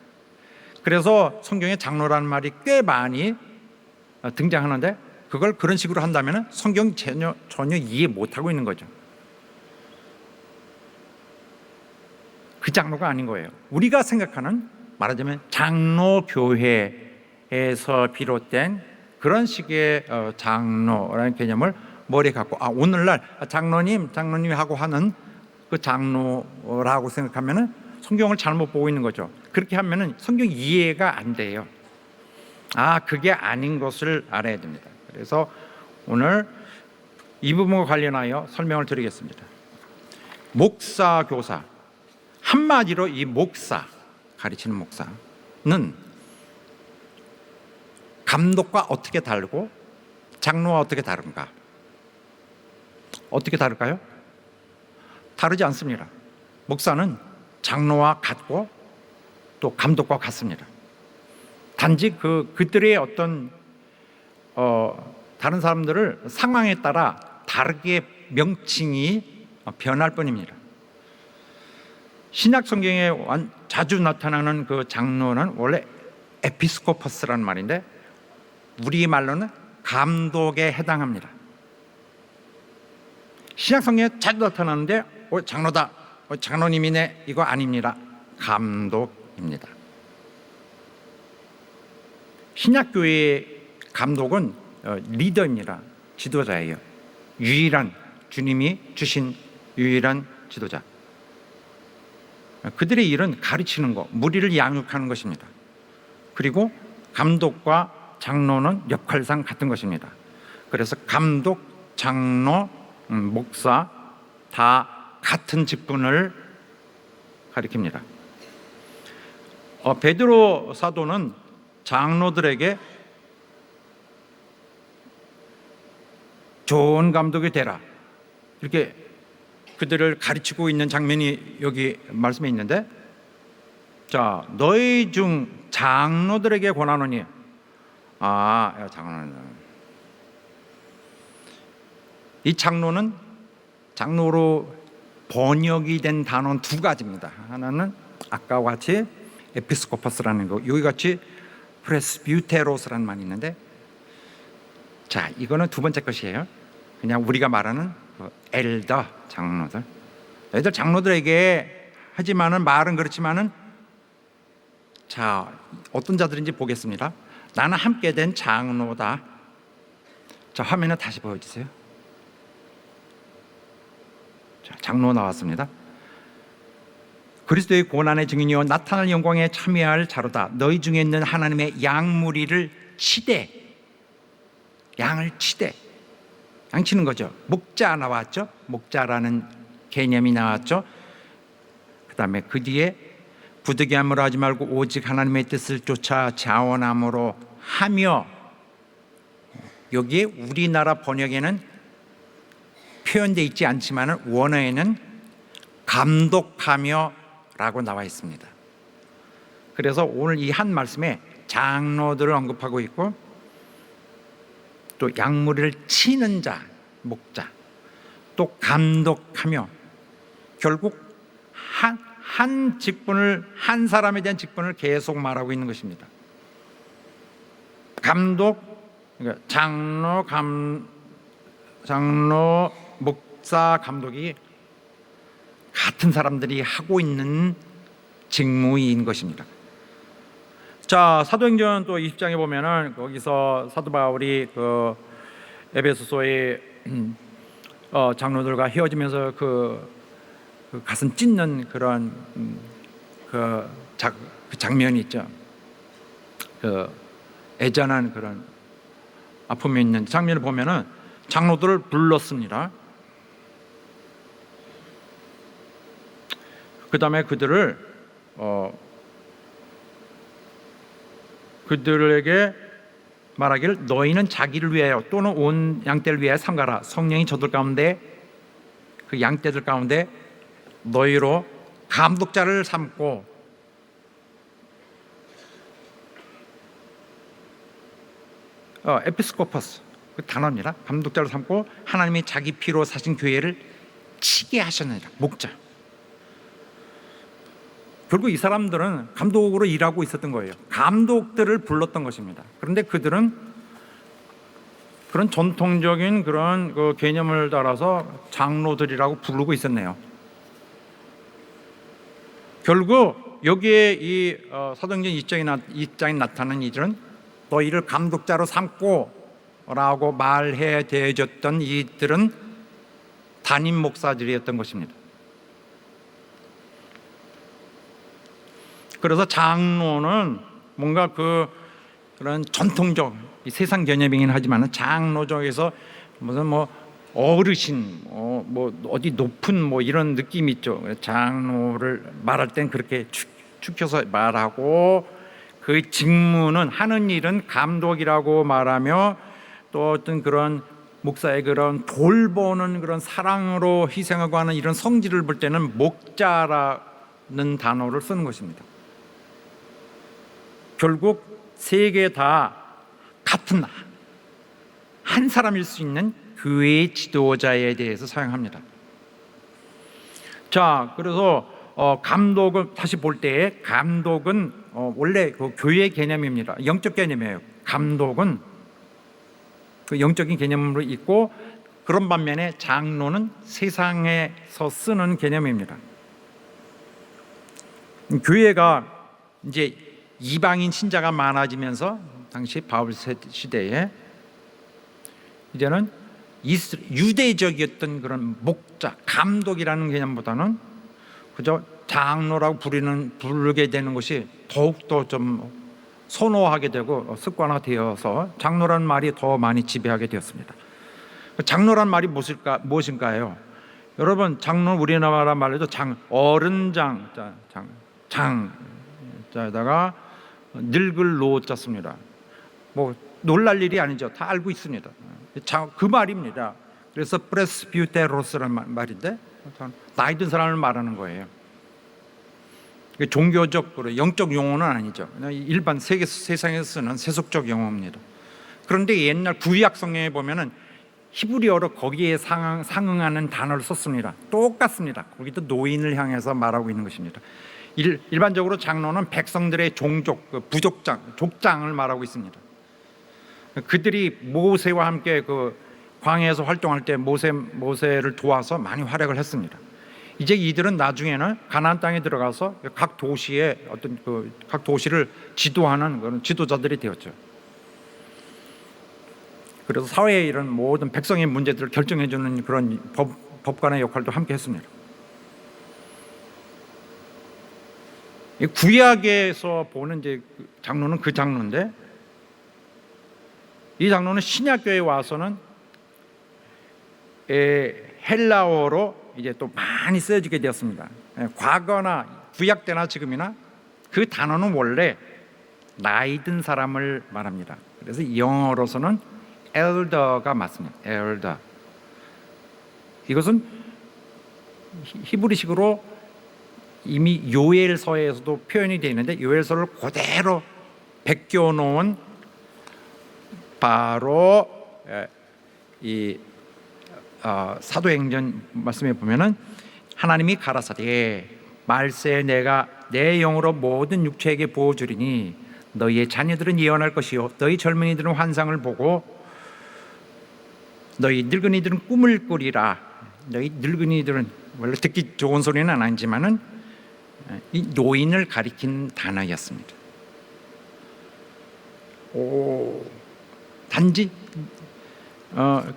B: 그래서 성경에 장로라는 말이 꽤 많이 등장하는데, 그걸 그런 식으로 한다면 성경 전혀 이해 못하고 있는 거죠. 그 장로가 아닌 거예요. 우리가 생각하는, 말하자면 장로교회에서 비롯된 그런 식의 장로라는 개념을 머리에 갖고, 오늘날 장로님이 하고 하는 그 장로라고 생각하면 성경을 잘못 보고 있는 거죠. 그렇게 하면 성경 이해가 안 돼요. 그게 아닌 것을 알아야 됩니다. 그래서 오늘 이 부분과 관련하여 설명을 드리겠습니다. 목사, 교사, 한마디로 이 목사, 가르치는 목사는 감독과 어떻게 다르고 장로와 어떻게 다른가? 어떻게 다를까요? 다르지 않습니다. 목사는 장로와 같고 또 감독과 같습니다. 단지 그들의 어떤 다른 사람들을 상황에 따라 다르게 명칭이 변할 뿐입니다. 신약 성경에 자주 나타나는 그 장로는 원래 에피스코퍼스라는 말인데 우리 말로는 감독에 해당합니다. 신약 성경에 자주 나타나는데 장로다, 장로님이네, 이거 아닙니다. 감독입니다. 신약교회의 감독은 리더입니다. 지도자예요. 주님이 주신 유일한 지도자. 그들의 일은 가르치는 것, 무리를 양육하는 것입니다. 그리고 감독과 장로는 역할상 같은 것입니다. 그래서 감독, 장로, 목사 다 같은 직분을 가리킵니다. 베드로 사도는 장로들에게 좋은 감독이 되라, 이렇게 그들을 가르치고 있는 장면이 여기 말씀에 있는데, 자, 너희 중 장로들에게 권하노니, 이 장로로 번역이 된 단어는 두 가지입니다. 하나는 아까와 같이 에피스코퍼스라는 거, 여기 같이 프레스비테로스라는 말이 있는데, 자, 이거는 두 번째 것이에요. 그냥 우리가 말하는 엘더, 장로들. 애들 장로들에게 하지만은 말은 그렇지만은, 자, 어떤 자들인지 보겠습니다. 나는 함께 된 장로다. 자, 화면에 다시 보여주세요. 자, 장로 나왔습니다. 그리스도의 고난의 증인이요 나타날 영광에 참여할 자로다. 너희 중에 있는 하나님의 양무리를 치되, 양을 치되, 양치는 거죠. 목자 나왔죠. 목자라는 개념이 나왔죠. 그 다음에 그 뒤에 부득이함으로 하지 말고 오직 하나님의 뜻을 쫓아 자원함으로 하며, 여기에 우리나라 번역에는 표현되어 있지 않지만 원어에는 감독하며 라고 나와 있습니다. 그래서 오늘 이 한 말씀에 장로들을 언급하고 있고, 또 양무리를 치는 자, 목자, 또 감독하며, 결국 한 직분을, 한 사람에 대한 직분을 계속 말하고 있는 것입니다. 감독, 그러니까 장로, 목사, 감독이 같은 사람들이 하고 있는 직무인 것입니다. 자, 사도행전 또 20장에 보면은 거기서 사도 바울이 그 에베소서의 장로들과 헤어지면서 그 가슴 찢는 그런 그 장면이 있죠. 그 애잔한 그런 아픔이 있는 장면을 보면은 장로들을 불렀습니다. 그 다음에 그들에게 말하기를 너희는 자기를 위하여 또는 온 양떼를 위하여 삼가라. 성령이 저들 가운데 그 양떼들 가운데 너희로 감독자를 삼고 에피스코퍼스 그 단어입니다. 감독자를 삼고 하나님이 자기 피로 사신 교회를 치게 하셨느니라. 목자. 결국 이 사람들은 감독으로 일하고 있었던 거예요. 감독들을 불렀던 것입니다. 그런데 그들은 그런 전통적인 그런 그 개념을 따라서 장로들이라고 부르고 있었네요. 결국 여기에 이 사도행전 2장에 나타나는 이들은 너희를 감독자로 삼고 라고 말해 대해줬던 이들은 담임 목사들이었던 것입니다. 그래서 장로는 뭔가 그런 전통적 세상 개념이긴 하지만 장로적에서 무슨 뭐 어르신 뭐 어디 높은 뭐 이런 느낌이 있죠. 장로를 말할 땐 그렇게 축혀서 말하고 그 직무는 하는 일은 감독이라고 말하며 또 어떤 그런 목사의 그런 돌보는 그런 사랑으로 희생하고 하는 이런 성질을 볼 때는 목자라는 단어를 쓰는 것입니다. 결국 세 개 다 같은 한 사람일 수 있는 교회의 지도자에 대해서 사용합니다. 자, 그래서 감독을 다시 볼 때 감독은 원래 그 교회의 개념입니다. 영적 개념이에요. 감독은 그 영적인 개념으로 있고 그런 반면에 장로는 세상에서 쓰는 개념입니다. 교회가 이제 이방인 신자가 많아지면서 당시 바울 시대에 이제는 유대적이었던 그런 목자, 감독이라는 개념보다는 그저 장로라고 부르게 되는 것이 더욱더 좀 선호하게 되고 습관화되어서 장로라는 말이 더 많이 지배하게 되었습니다. 장로란 말이 무엇인가요? 여러분, 장로는 우리나라 말로도 어른장, 자에다가 늙을 노자 씁니다. 뭐 놀랄 일이 아니죠. 다 알고 있습니다. 그 말입니다. 그래서 프레스비테로스라는 말인데 나이 든 사람을 말하는 거예요. 종교적, 영적 용어는 아니죠. 일반 세상에서 쓰는 세속적 용어입니다. 그런데 옛날 구약 성경에 보면은 히브리어로 거기에 상응하는 단어를 썼습니다. 똑같습니다. 거기도 노인을 향해서 말하고 있는 것입니다. 일반적으로 장로는 백성들의 종족, 족장을 말하고 있습니다. 그들이 모세와 함께 그 광야에서 활동할 때 모세를 도와서 많이 활약을 했습니다. 이제 이들은 나중에는 가나안 땅에 들어가서 각 도시의 각 도시를 지도하는 그런 지도자들이 되었죠. 그래서 사회의 이런 모든 백성의 문제들을 결정해주는 그런 법관의 역할도 함께 했습니다. 구약에서 보는 이제 장로는 그 장로인데 이 장로는 신약교회에 와서는 헬라어로 이제 또 많이 쓰여지게 되었습니다. 과거나 구약 때나 지금이나 그 단어는 원래 나이 든 사람을 말합니다. 그래서 영어로서는 elder가 맞습니다. elder. 이것은 히브리식으로 이미 요엘서에서도 표현이 되어 있는데 요엘서를 그대로 베껴 놓은 바로 이 사도행전 말씀에 보면은 하나님이 가라사대 말세 내가 내 영으로 모든 육체에게 부어주리니 너희의 자녀들은 예언할 것이요 너희 젊은이들은 환상을 보고 너희 늙은이들은 꿈을 꾸리라. 너희 늙은이들은 원래 듣기 좋은 소리는 아니지만은 이 노인을 가리킨 단어였습니다. 단지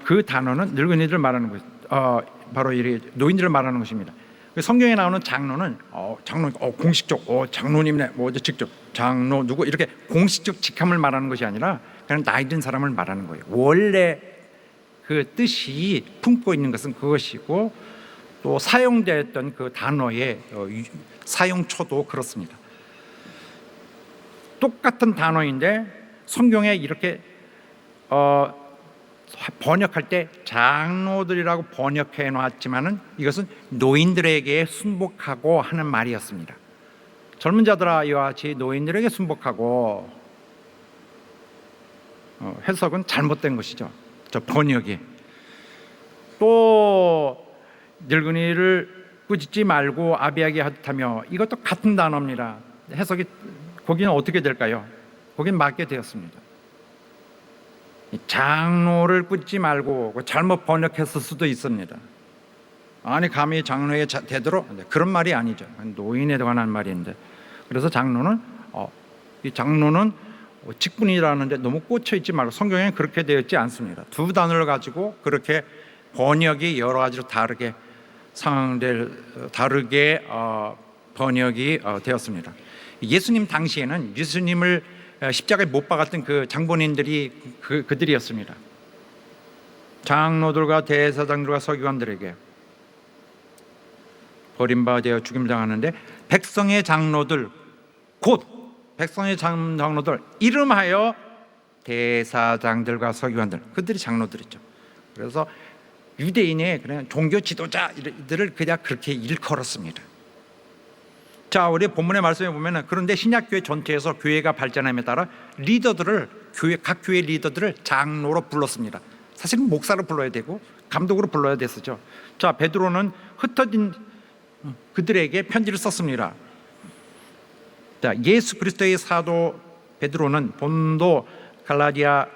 B: 그 단어는 늙은이들 말하는 것, 바로 이 노인들을 말하는 것입니다. 성경에 나오는 장로는 장로 공식적 장로님네 뭐 직접 장로 누구 이렇게 공식적 직함을 말하는 것이 아니라 그냥 나이 든 사람을 말하는 거예요. 원래 그 뜻이 품고 있는 것은 그것이고 또 사용되었던 그 단어의 사용초도 그렇습니다. 똑같은 단어인데 성경에 이렇게 번역할 때 장로들이라고 번역해 놨지만은 이것은 노인들에게 순복하고 하는 말이었습니다. 젊은 자들아 이와 같이 노인들에게 순복하고 해석은 잘못된 것이죠. 저 번역이. 또 늙은이를 꾸짖지 말고 아비하게 하듯하며 이것도 같은 단어입니다. 해석이 거기는 어떻게 될까요? 거긴 맞게 되었습니다. 장로를 꾸짖지 말고 잘못 번역했을 수도 있습니다. 아니 감히 장로에게 되도록 그런 말이 아니죠. 노인에 관한 말인데 그래서 장로는 이 장로는 직분이라는데 너무 꽂혀 있지 말고 성경에는 그렇게 되어 있지 않습니다. 두 단어를 가지고 그렇게 번역이 여러 가지로 다르게 다르게 번역이 되었습니다. 예수님 당시에는 예수님을 십자가에 못 박았던 그 장본인들이 그들이었습니다. 장로들과 대제사장들과 서기관들에게 버림받아 죽임 당하는데 백성의 장로들 곧 백성의 장로들 이름하여 대사장들과 서기관들 그들이 장로들이죠. 그래서 유대인의 그냥 종교 지도자들을 그냥 그렇게 일컬었습니다. 자, 우리 본문의 말씀에 보면은 그런데 신약교회 전체에서 교회가 발전함에 따라 각 교회 리더들을 장로로 불렀습니다. 사실은 목사로 불러야 되고 감독으로 불러야 됐었죠. 자, 베드로는 흩어진 그들에게 편지를 썼습니다. 자, 예수 그리스도의 사도 베드로는 본도, 갈라디아,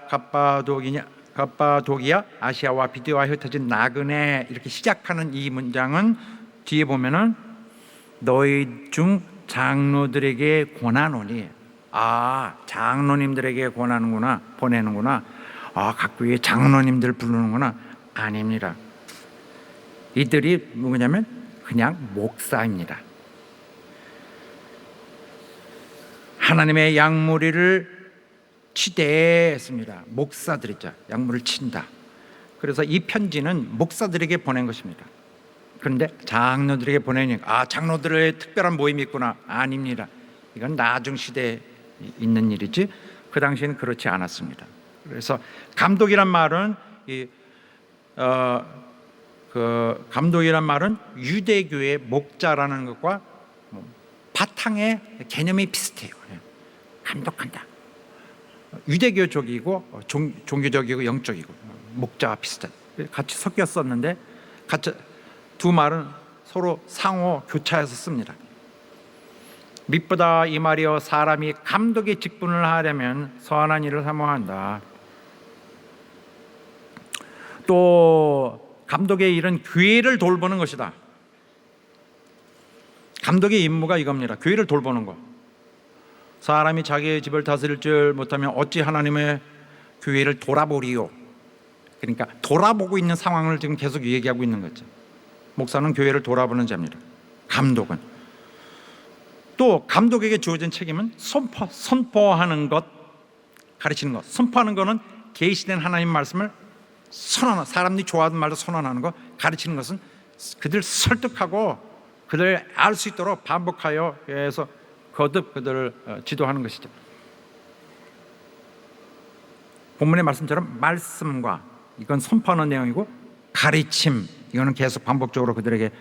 B: 갑바도기아, 아시아와 비두아에 흩어진 나그네 이렇게 시작하는 이 문장은 뒤에 보면은 너희 중 장로들에게 권하노니 장로님들에게 권하는구나 보내는구나 각 교회 장로님들 부르는구나 아닙니다. 이들이 누구냐면 그냥 목사입니다. 하나님의 양무리를 치대했습니다. 목사들이죠. 양무를 친다. 그래서 이 편지는 목사들에게 보낸 것입니다. 그런데 장로들에게 보내니까 장로들의 특별한 모임이 있구나 아닙니다. 이건 나중 시대에 있는 일이지 그 당시에는 그렇지 않았습니다. 그래서 감독이란 말은 감독이란 말은 유대교의 목자라는 것과 바탕의 개념이 비슷해요. 감독한다. 유대교 쪽이고 종교적이고 영적이고 목자와 비슷한 같이 섞였었는데 두 말은 서로 상호 교차해서 씁니다. 밑보다 이 말이여 사람이 감독의 직분을 하려면 선한 일을 사모한다. 또 감독의 일은 교회를 돌보는 것이다. 감독의 임무가 이겁니다. 교회를 돌보는 거. 사람이 자기의 집을 다스릴 줄 못하면 어찌 하나님의 교회를 돌아보리요. 그러니까 돌아보고 있는 상황을 지금 계속 얘기하고 있는 거죠. 목사는 교회를 돌아보는 자입니다. 감독은 또 감독에게 주어진 책임은 선포하는 것, 가르치는 것. 선포하는 것은 계시된 하나님 말씀을 선언하는, 사람들이 좋아하는 말로 선언하는 것. 가르치는 것은 그들 설득하고 그들 알 수 있도록 반복하여 해서 거듭 그들을 지도하는 것이죠. 본문의 말씀처럼 말씀과 이건 선포하는 내용이고 가르침 이거는 계속 반복적으로 그들에게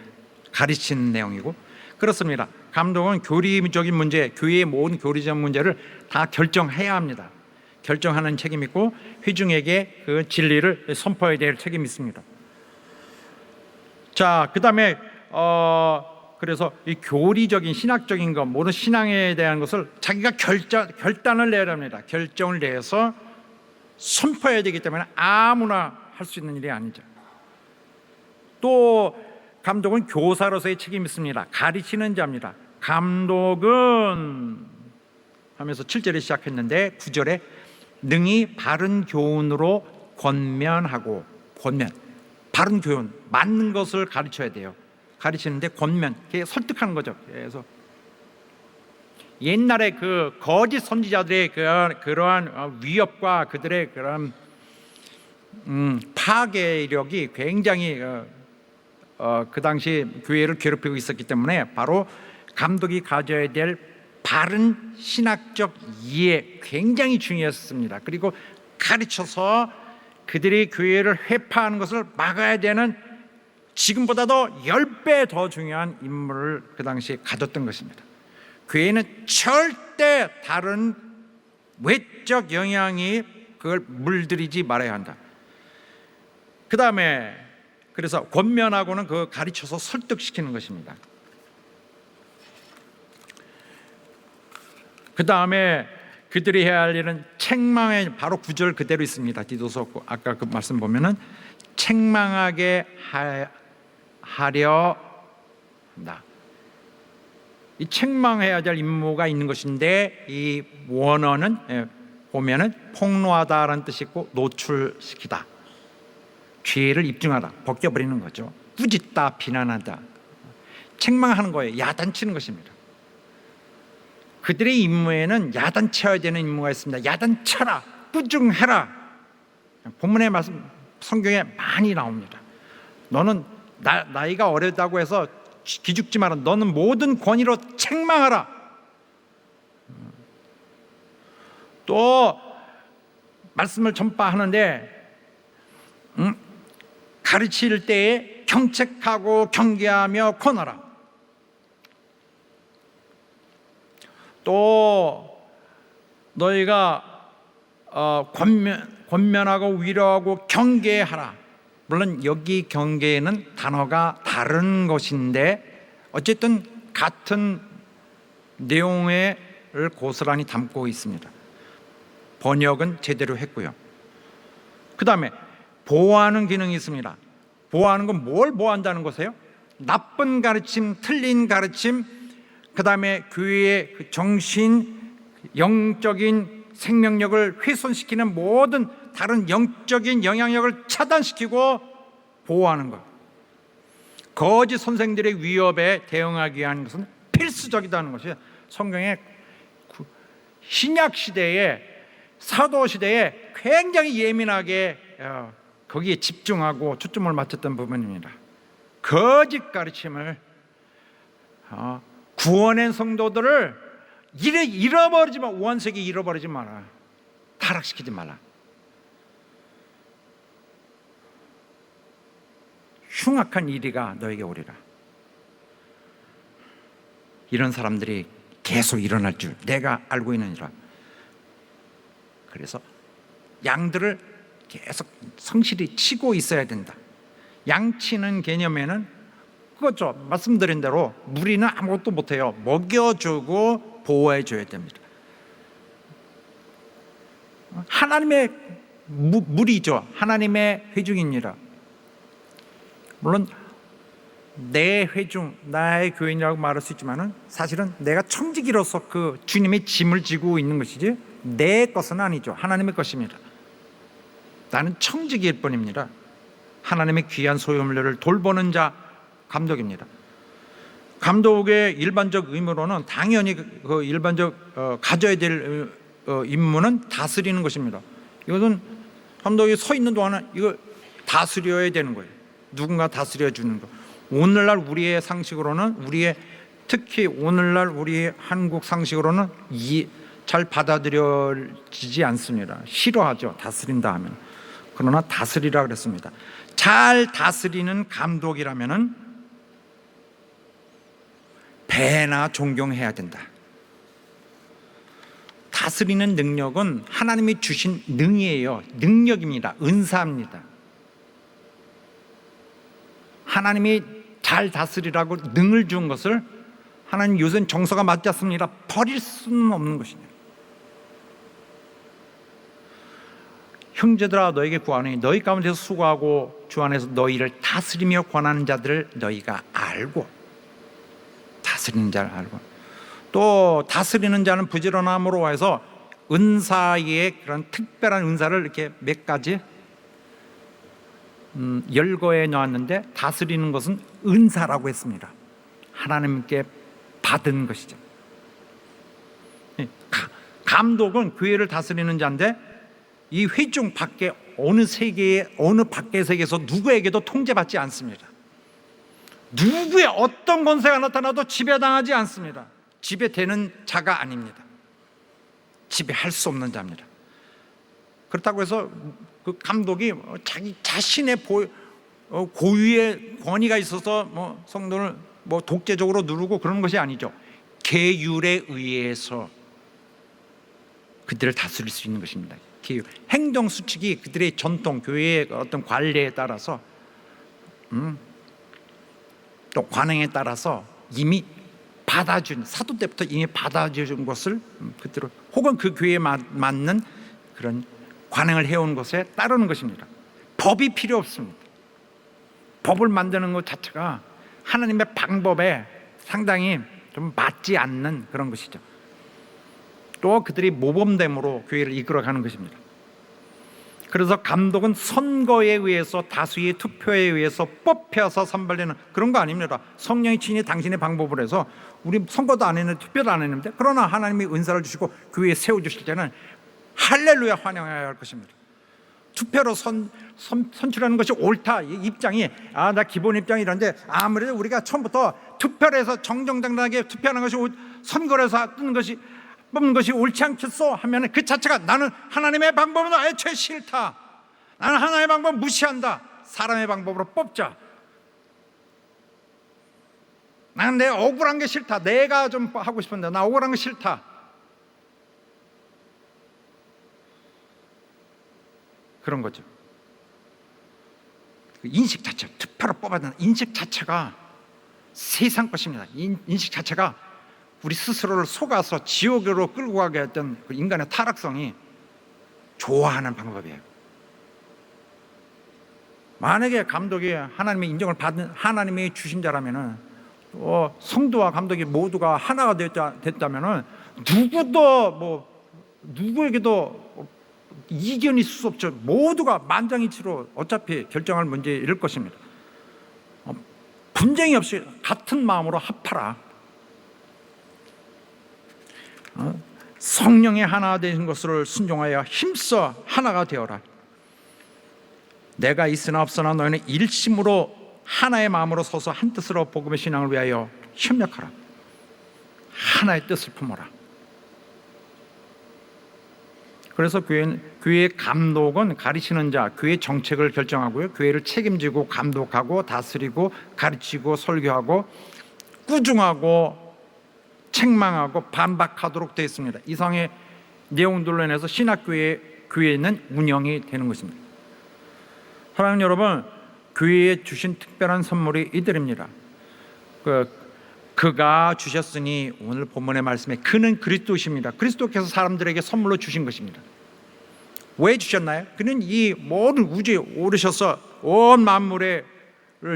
B: 가르치는 내용이고 그렇습니다. 감독은 교리적인 문제, 교회의 모든 교리적 문제를 다 결정해야 합니다. 결정하는 책임이 있고 회중에게 그 진리를 선포해야 될 책임이 있습니다. 자, 그다음에 그래서 이 교리적인 신학적인 것, 모든 신앙에 대한 것을 자기가 결단을 내야 합니다. 결정을 내서 선포해야 되기 때문에 아무나 할 수 있는 일이 아니죠. 또 감독은 교사로서의 책임이 있습니다. 가르치는 자입니다. 감독은 하면서 7절에 시작했는데 9절에 능히 바른 교훈으로 권면하고 바른 교훈, 맞는 것을 가르쳐야 돼요. 가르치는데 권면, 설득하는 거죠. 그래서 옛날에 그 거짓 선지자들의 그러한 위협과 그들의 그런 파괴력이 굉장히 그 당시 교회를 괴롭히고 있었기 때문에 바로 감독이 가져야 될 바른 신학적 이해 굉장히 중요했습니다. 그리고 가르쳐서 그들이 교회를 회파하는 것을 막아야 되는 지금보다도 10배 더 중요한 임무를 그 당시에 가졌던 것입니다. 교회는 절대 다른 외적 영향이 그걸 물들이지 말아야 한다. 그 다음에 그래서 권면하고는 그 가르쳐서 설득시키는 것입니다. 그 다음에 그들이 해야 할 일은 책망에 바로 구절 그대로 있습니다. 디도서 아까 그 말씀 보면은 책망하게 하려 한다. 이 책망해야 될 임무가 있는 것인데 이 원어는 보면은 폭로하다라는 뜻이 있고 노출시키다, 죄를 입증하다, 벗겨버리는 거죠. 꾸짖다, 비난하다, 책망하는 거예요. 야단치는 것입니다. 그들의 임무에는 야단쳐야 되는 임무가 있습니다. 야단쳐라, 꾸중해라. 본문의 말씀 성경에 많이 나옵니다. 너는 나이가 어리다고 해서 기죽지 마라. 너는 모든 권위로 책망하라. 또 말씀을 전파하는데 가르칠 때에 경책하고 경계하며 권하라. 또 너희가 권면하고 위로하고 경계하라. 물론 여기 경계에는 단어가 다른 것인데 어쨌든 같은 내용을 고스란히 담고 있습니다. 번역은 제대로 했고요. 그 다음에 보호하는 기능이 있습니다. 보호하는 건 뭘 보호한다는 것이에요? 나쁜 가르침, 틀린 가르침, 그 다음에 교회의 그 정신, 영적인 생명력을 훼손시키는 모든 다른 영적인 영향력을 차단시키고 보호하는 것. 거짓 선생들의 위협에 대응하기 위한 것은 필수적이다는 것이 성경의 신약 시대에, 사도 시대에 굉장히 예민하게 거기에 집중하고 초점을 맞췄던 부분입니다. 거짓 가르침을 구원한 성도들을 잃어버리지 마. 원색에 잃어버리지 마라. 타락시키지 말라. 흉악한 일이가 너에게 오리라. 이런 사람들이 계속 일어날 줄 내가 알고 있느니라. 그래서 양들을 계속 성실히 치고 있어야 된다. 양치는 개념에는 그거죠. 말씀드린 대로 무리는 아무것도 못해요. 먹여주고 보호해줘야 됩니다. 하나님의 무리죠. 하나님의 회중입니다. 물론 내 회중, 나의 교인이라고 말할 수 있지만은 사실은 내가 청지기로서 그 주님의 짐을 지고 있는 것이지 내 것은 아니죠. 하나님의 것입니다. 나는 청지기일 뿐입니다. 하나님의 귀한 소유물들을 돌보는 자, 감독입니다. 감독의 일반적 의무로는 당연히 그 일반적 가져야 될 임무는 다스리는 것입니다. 이것은 감독이 서 있는 동안은 이거 다스려야 되는 거예요. 누군가 다스려 주는 거. 오늘날 우리의 상식으로는 특히 오늘날 우리의 한국 상식으로는 잘 받아들여지지 않습니다. 싫어하죠. 다스린다 하면. 그러나 다스리라 그랬습니다. 잘 다스리는 감독이라면은 배나 존경해야 된다. 다스리는 능력은 하나님이 주신 능이에요. 능력입니다. 은사입니다. 하나님이 잘 다스리라고 능을 준 것을 하나님 요새는 정서가 맞지 않습니다. 버릴 수는 없는 것이냐. 형제들아 너에게 구하노니 너희 가운데서 수고하고 주 안에서 너희를 다스리며 권하는 자들을 너희가 알고, 다스리는 자를 알고, 또 다스리는 자는 부지런함으로 해서 은사의 그런 특별한 은사를 이렇게 몇 가지 열거해 놓았는데 다스리는 것은 은사라고 했습니다. 하나님께 받은 것이죠. 감독은 교회를 다스리는 자인데 이 회중 밖에 어느 세계에 어느 밖의 세계에서 누구에게도 통제받지 않습니다. 누구의 어떤 권세가 나타나도 지배당하지 않습니다. 지배되는 자가 아닙니다. 지배할 수 없는 자입니다. 그렇다고 해서 그 감독이 자기 자신의 고유의 권위가 있어서 성도를 독재적으로 누르고 그러는 것이 아니죠. 계율에 의해서 그들을 다스릴 수 있는 것입니다. 계율. 행정 수칙이 그들의 전통, 교회의 어떤 관례에 따라서 또 관행에 따라서 이미 받아준, 사도 때부터 이미 받아준 것을 그대로, 혹은 그 교회에 맞는 그런 관행을 해온 것에 따르는 것입니다. 법이 필요 없습니다. 법을 만드는 것 자체가 하나님의 방법에 상당히 좀 맞지 않는 그런 것이죠. 또 그들이 모범됨으로 교회를 이끌어가는 것입니다. 그래서 감독은 선거에 의해서, 다수의 투표에 의해서 뽑혀서 선발되는 그런 거 아닙니다. 성령이 친히 당신의 방법을 해서, 우리 선거도 안 했는데 투표도 안 했는데, 그러나 하나님이 은사를 주시고 교회에 세워주실 때는 할렐루야 환영해야 할 것입니다. 투표로 선출하는 것이 옳다, 이 입장이, 나 기본 입장이 이런데, 아무래도 우리가 처음부터 투표를 해서 정정당당하게 투표하는 것이, 선거를 해서 뽑는 것이 옳지 않겠소 하면 그 자체가, 나는 하나님의 방법은 애초에 싫다, 나는 하나님의 방법 무시한다, 사람의 방법으로 뽑자, 나는 내 억울한 게 싫다, 내가 좀 하고 싶은데 나 억울한 게 싫다, 그런 거죠. 그 인식 자체, 투표로 뽑아야 인식 자체가 세상 것입니다. 인식 자체가 우리 스스로를 속아서 지옥으로 끌고 가게 했던 그 인간의 타락성이 좋아하는 방법이에요. 만약에 감독이 하나님의 인정을 받은 하나님의 주신 자라면은, 성도와 감독이 모두가 하나가 됐다면은 누구에게도 이견이 있을 수 없죠. 모두가 만장일치로 어차피 결정할 문제일 것입니다. 분쟁이 없이 같은 마음으로 합하라. 성령의 하나 되신 것을 순종하여 힘써 하나가 되어라. 내가 있으나 없으나 너희는 일심으로 하나의 마음으로 서서 한 뜻으로 복음의 신앙을 위하여 협력하라. 하나의 뜻을 품어라. 그래서 교회의 감독은 가르치는 자, 교회 정책을 결정하고요, 교회를 책임지고 감독하고 다스리고 가르치고 설교하고 꾸중하고 책망하고 반박하도록 되어 있습니다. 이상의 내용들로 인해서 신학교회는 운영이 되는 것입니다. 사랑하는 여러분, 교회에 주신 특별한 선물이 이들입니다. 그가 주셨으니, 오늘 본문의 말씀에 그는 그리스도십니다. 그리스도께서 사람들에게 선물로 주신 것입니다. 왜 주셨나요? 그는 이 모든 우주에 오르셔서 온 만물을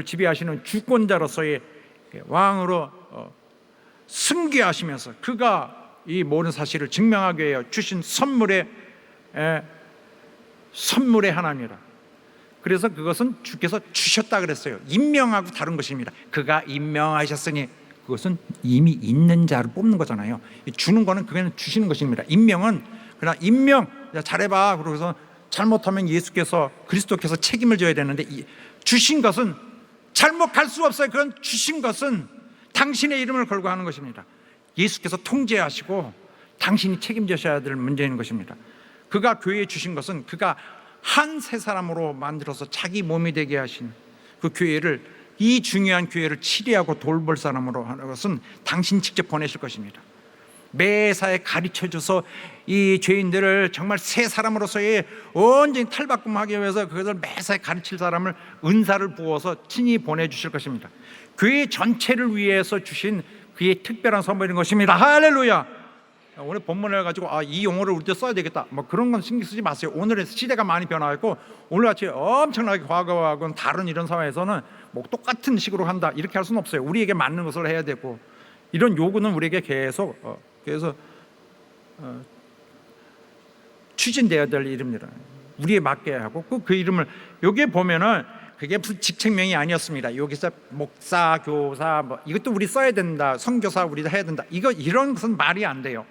B: 지배하시는 주권자로서의 왕으로 승계하시면서 그가 이 모든 사실을 증명하기 위해 주신 선물의 하나입니다. 그래서 그것은 주께서 주셨다 그랬어요. 임명하고 다른 것입니다. 그가 임명하셨으니, 그것은 이미 있는 자를 뽑는 거잖아요. 주는 거는 그냥 주시는 것입니다. 임명은 그냥 임명, 잘해봐, 그러고서 잘못하면 그리스도께서 책임을 져야 되는데, 주신 것은 잘못할 수 없어요. 그건 주신 것은 당신의 이름을 걸고 하는 것입니다. 예수께서 통제하시고 당신이 책임져야 될 문제인 것입니다. 그가 교회에 주신 것은 그가 한 세 사람으로 만들어서 자기 몸이 되게 하신 그 교회를, 이 중요한 교회를 치리하고 돌볼 사람으로 하는 것은 당신이 직접 보내실 것입니다. 매사에 가르쳐줘서 이 죄인들을 정말 새 사람으로서의 온전히 탈바꿈하기 위해서 그것을 매사에 가르칠 사람을, 은사를 부어서 친히 보내주실 것입니다. 교회 전체를 위해서 주신 그의 특별한 선물인 것입니다. 할렐루야. 오늘 본문을 가지고 이 용어를 우리도 써야 되겠다, 그런 건 신경 쓰지 마세요. 오늘의 시대가 많이 변화했고, 오늘같이 엄청나게 과거하고는 다른 이런 사회에서는 똑같은 식으로 한다, 이렇게 할 수는 없어요. 우리에게 맞는 것을 해야 되고, 이런 요구는 우리에게 계속 추진되어야 될 일입니다. 우리에 맞게 하고, 그 이름을, 여기에 보면은 그게 무슨 직책명이 아니었습니다. 여기서 목사, 교사 뭐 이것도 우리 써야 된다. 선교사 우리도 해야 된다. 이런 무슨 말이 안 돼요.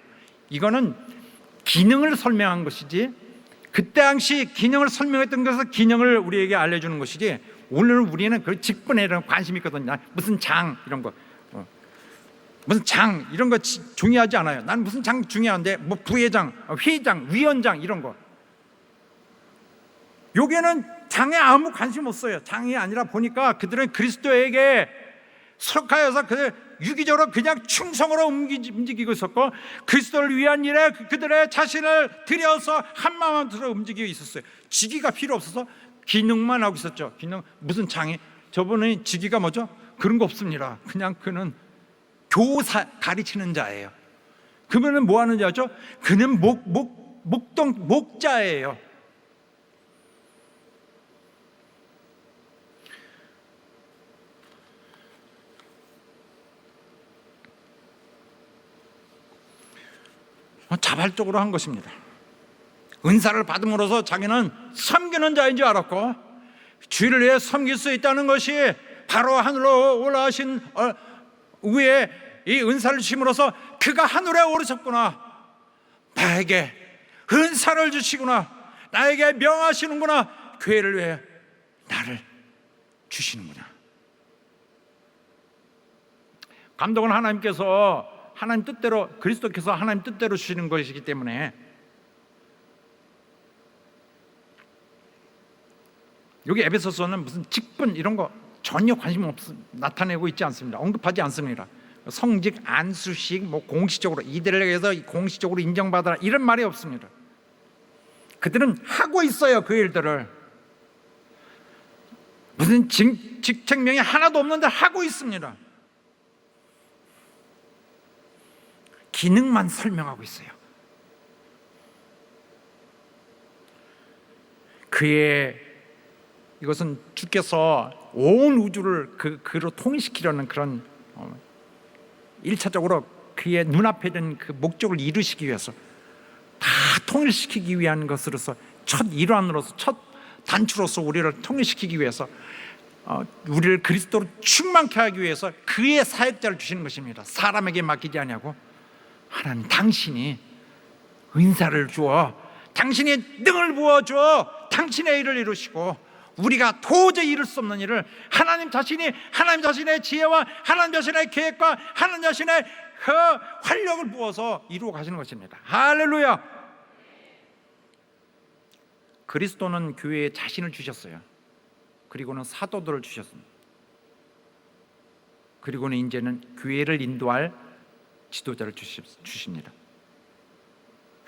B: 이거는 기능을 설명한 것이지, 그때 당시 기능을 설명했던 것은 기능을 우리에게 알려주는 것이지, 오늘은 우리는 그 직분에 이런 관심이 있거든요. 무슨 장 이런 거, 무슨 장 이런 거 중요하지 않아요. 난 무슨 장 중요한데, 뭐 부회장, 회장, 위원장 이런 거. 여기에는 장에 아무 관심 없어요. 장이 아니라 보니까 그들은 그리스도에게 속하여서 그들 유기적으로 그냥 충성으로 움직이고 있었고, 그리스도를 위한 일에 그들의 자신을 들여서 한 마음으로 움직이고 있었어요. 직위가 필요 없어서 기능만 하고 있었죠. 기능, 무슨 장이, 저분은 직위가 뭐죠? 그런 거 없습니다. 그냥 그는 교사, 가르치는 자예요. 그러면 뭐 하는 자죠? 그는 목자예요. 자발적으로 한 것입니다. 은사를 받음으로써 자기는 섬기는 자인 줄 알았고, 주를 위해 섬길 수 있다는 것이 바로 하늘로 올라가신 위에 이 은사를 주심으로써 그가 하늘에 오르셨구나, 나에게 은사를 주시구나, 나에게 명하시는구나, 교회를 위해 나를 주시는구나. 감동은 하나님께서, 하나님 뜻대로, 그리스도께서 하나님 뜻대로 주시는 것이기 때문에, 여기 에베소서는 무슨 직분 이런 거 전혀 관심 나타내고 있지 않습니다. 언급하지 않습니다. 성직, 안수식, 뭐 공식적으로 이들에게서 공식적으로 인정받아라 이런 말이 없습니다. 그들은 하고 있어요. 그 일들을 무슨 직책명이 하나도 없는데 하고 있습니다. 기능만 설명하고 있어요. 이것은 주께서 온 우주를 그로 통일시키려는 그런 1차적으로 그의 눈앞에 있는 그 목적을 이루시기 위해서, 다 통일시키기 위한 것으로서, 첫 일환으로서, 첫 단추로서 우리를 통일시키기 위해서, 우리를 그리스도로 충만케 하기 위해서 그의 사역자를 주시는 것입니다. 사람에게 맡기지 아니하고 하나님 당신이 은사를 주어 당신이 능을 부어주어 당신의 일을 이루시고, 우리가 도저히 이룰 수 없는 일을 하나님 자신의 지혜와 하나님 자신의 계획과 하나님 자신의 그 활력을 부어서 이루어 가시는 것입니다. 할렐루야. 그리스도는 교회에 자신을 주셨어요. 그리고는 사도들을 주셨습니다. 그리고는 이제는 교회를 인도할 지도자를 주십니다.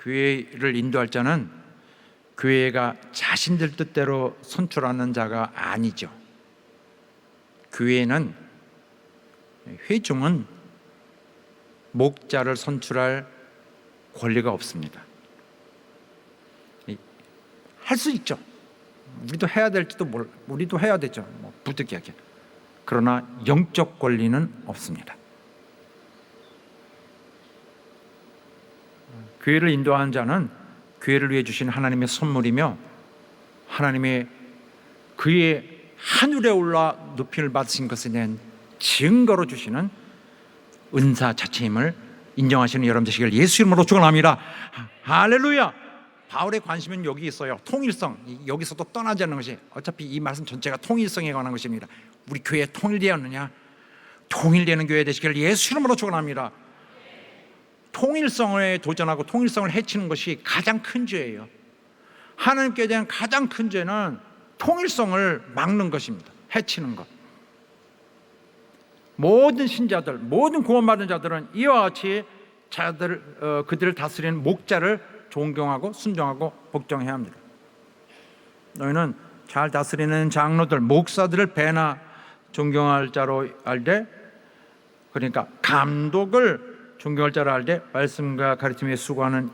B: 교회를 인도할 자는 교회가 자신들 뜻대로 선출하는 자가 아니죠. 교회는, 회중은 목자를 선출할 권리가 없습니다. 할 수 있죠. 우리도 해야 될지도 우리도 해야 되죠. 부득이하게. 그러나 영적 권리는 없습니다. 교회를 인도하는 자는 교회를 위해 주신 하나님의 선물이며, 하나님의 그의 하늘에 올라 높임을 받으신 것에 대한 증거로 주시는 은사 자체임을 인정하시는 여러분 되시길 예수 이름으로 축원합니다. 할렐루야. 바울의 관심은 여기 있어요. 통일성. 여기서도 떠나지 않는 것이, 어차피 이 말씀 전체가 통일성에 관한 것입니다. 우리 교회 통일되었느냐? 통일되는 교회 되시길 예수 이름으로 축원합니다. 통일성에 도전하고 통일성을 해치는 것이 가장 큰 죄예요. 하나님께 대한 가장 큰 죄는 통일성을 막는 것입니다. 해치는 것. 모든 신자들, 모든 구원받은 자들은 이와 같이 그들을 다스리는 목자를 존경하고 순종하고 복종해야 합니다. 너희는 잘 다스리는 장로들, 목사들을 배나 존경할 자로 알되, 그러니까 감독을 존경할 자로 알되 말씀과 가르침에 수고하는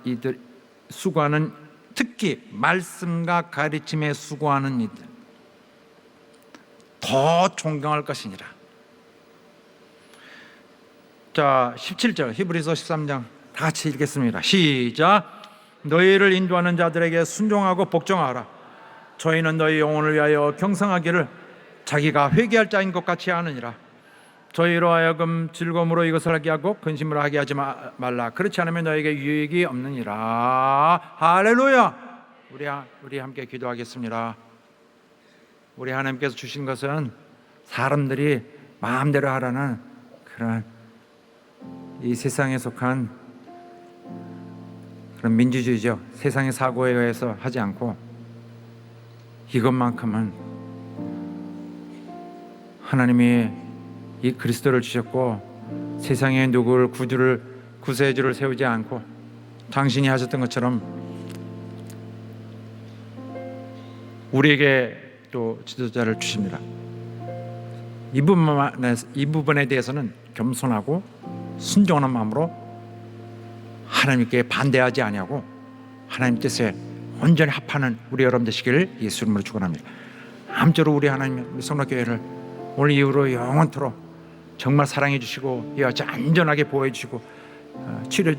B: 특히 말씀과 가르침에 수고하는 이들 더 존경할 것이니라. 자, 17절 히브리서 13장 다 같이 읽겠습니다. 시작. 너희를 인도하는 자들에게 순종하고 복종하라. 저희는 너희 영혼을 위하여 경성하기를 자기가 회개할 자인 것 같이 하느니라. 저희로 하여금 즐거움으로 이것을 하게 하고 근심으로 하게 하지 말라. 그렇지 않으면 너에게 유익이 없느니라. 할렐루야. 우리 함께 기도하겠습니다. 우리 하나님께서 주신 것은 사람들이 마음대로 하라는 그런 이 세상에 속한 그런 민주주의죠. 세상의 사고에 의해서 하지 않고 이것만큼은 하나님이 이 그리스도를 주셨고 세상에 누구를 구세주를 세우지 않고 당신이 하셨던 것처럼 우리에게 또 지도자를 주십니다. 이 부분에 대해서는 겸손하고 순종하는 마음으로 하나님께 반대하지 아니하고 하나님 뜻에 온전히 합하는 우리 여러분 되시기를 예수 이름으로 축원합니다. 아무쪼록 우리 하나님, 우리 성락교회를 오늘 이후로 영원토록 정말 사랑해 주시고 이와 같이 안전하게 보호해 주시고 치료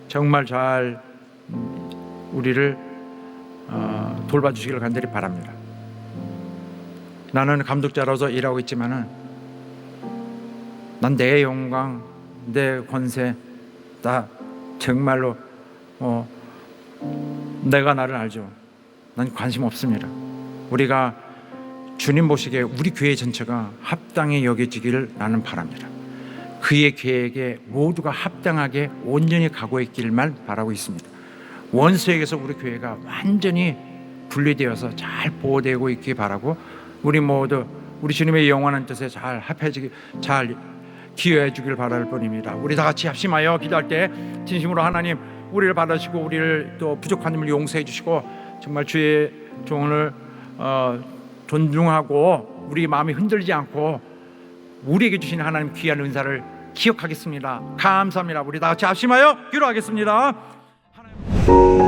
B: 정말 잘 우리를 돌봐주시기를 간절히 바랍니다. 나는 감독자로서 일하고 있지만은 난 내 영광, 내 권세 다 정말로 내가 나를 알죠. 난 관심 없습니다. 우리가 주님 보시기에 우리 교회 전체가 합당히 여겨지기를 나는 바랍니다. 그의 계획에 모두가 합당하게 온전히 가고 있기를만 바라고 있습니다. 원수에게서 우리 교회가 완전히 분리되어서 잘 보호되고 있기 바라고 우리 모두 우리 주님의 영원한 뜻에 잘 합해지기 잘 기여해 주길 바랄 뿐입니다. 우리 다 같이 합심하여 기도할 때 진심으로 하나님 우리를 받으시고 우리를 또 부족한 점을 용서해 주시고 정말 주의 종을 존중하고 우리 마음이 흔들리지 않고 우리에게 주신 하나님 귀한 은사를 기억하겠습니다. 감사합니다. 우리 다 같이 합심하여 기도하겠습니다. 하나님.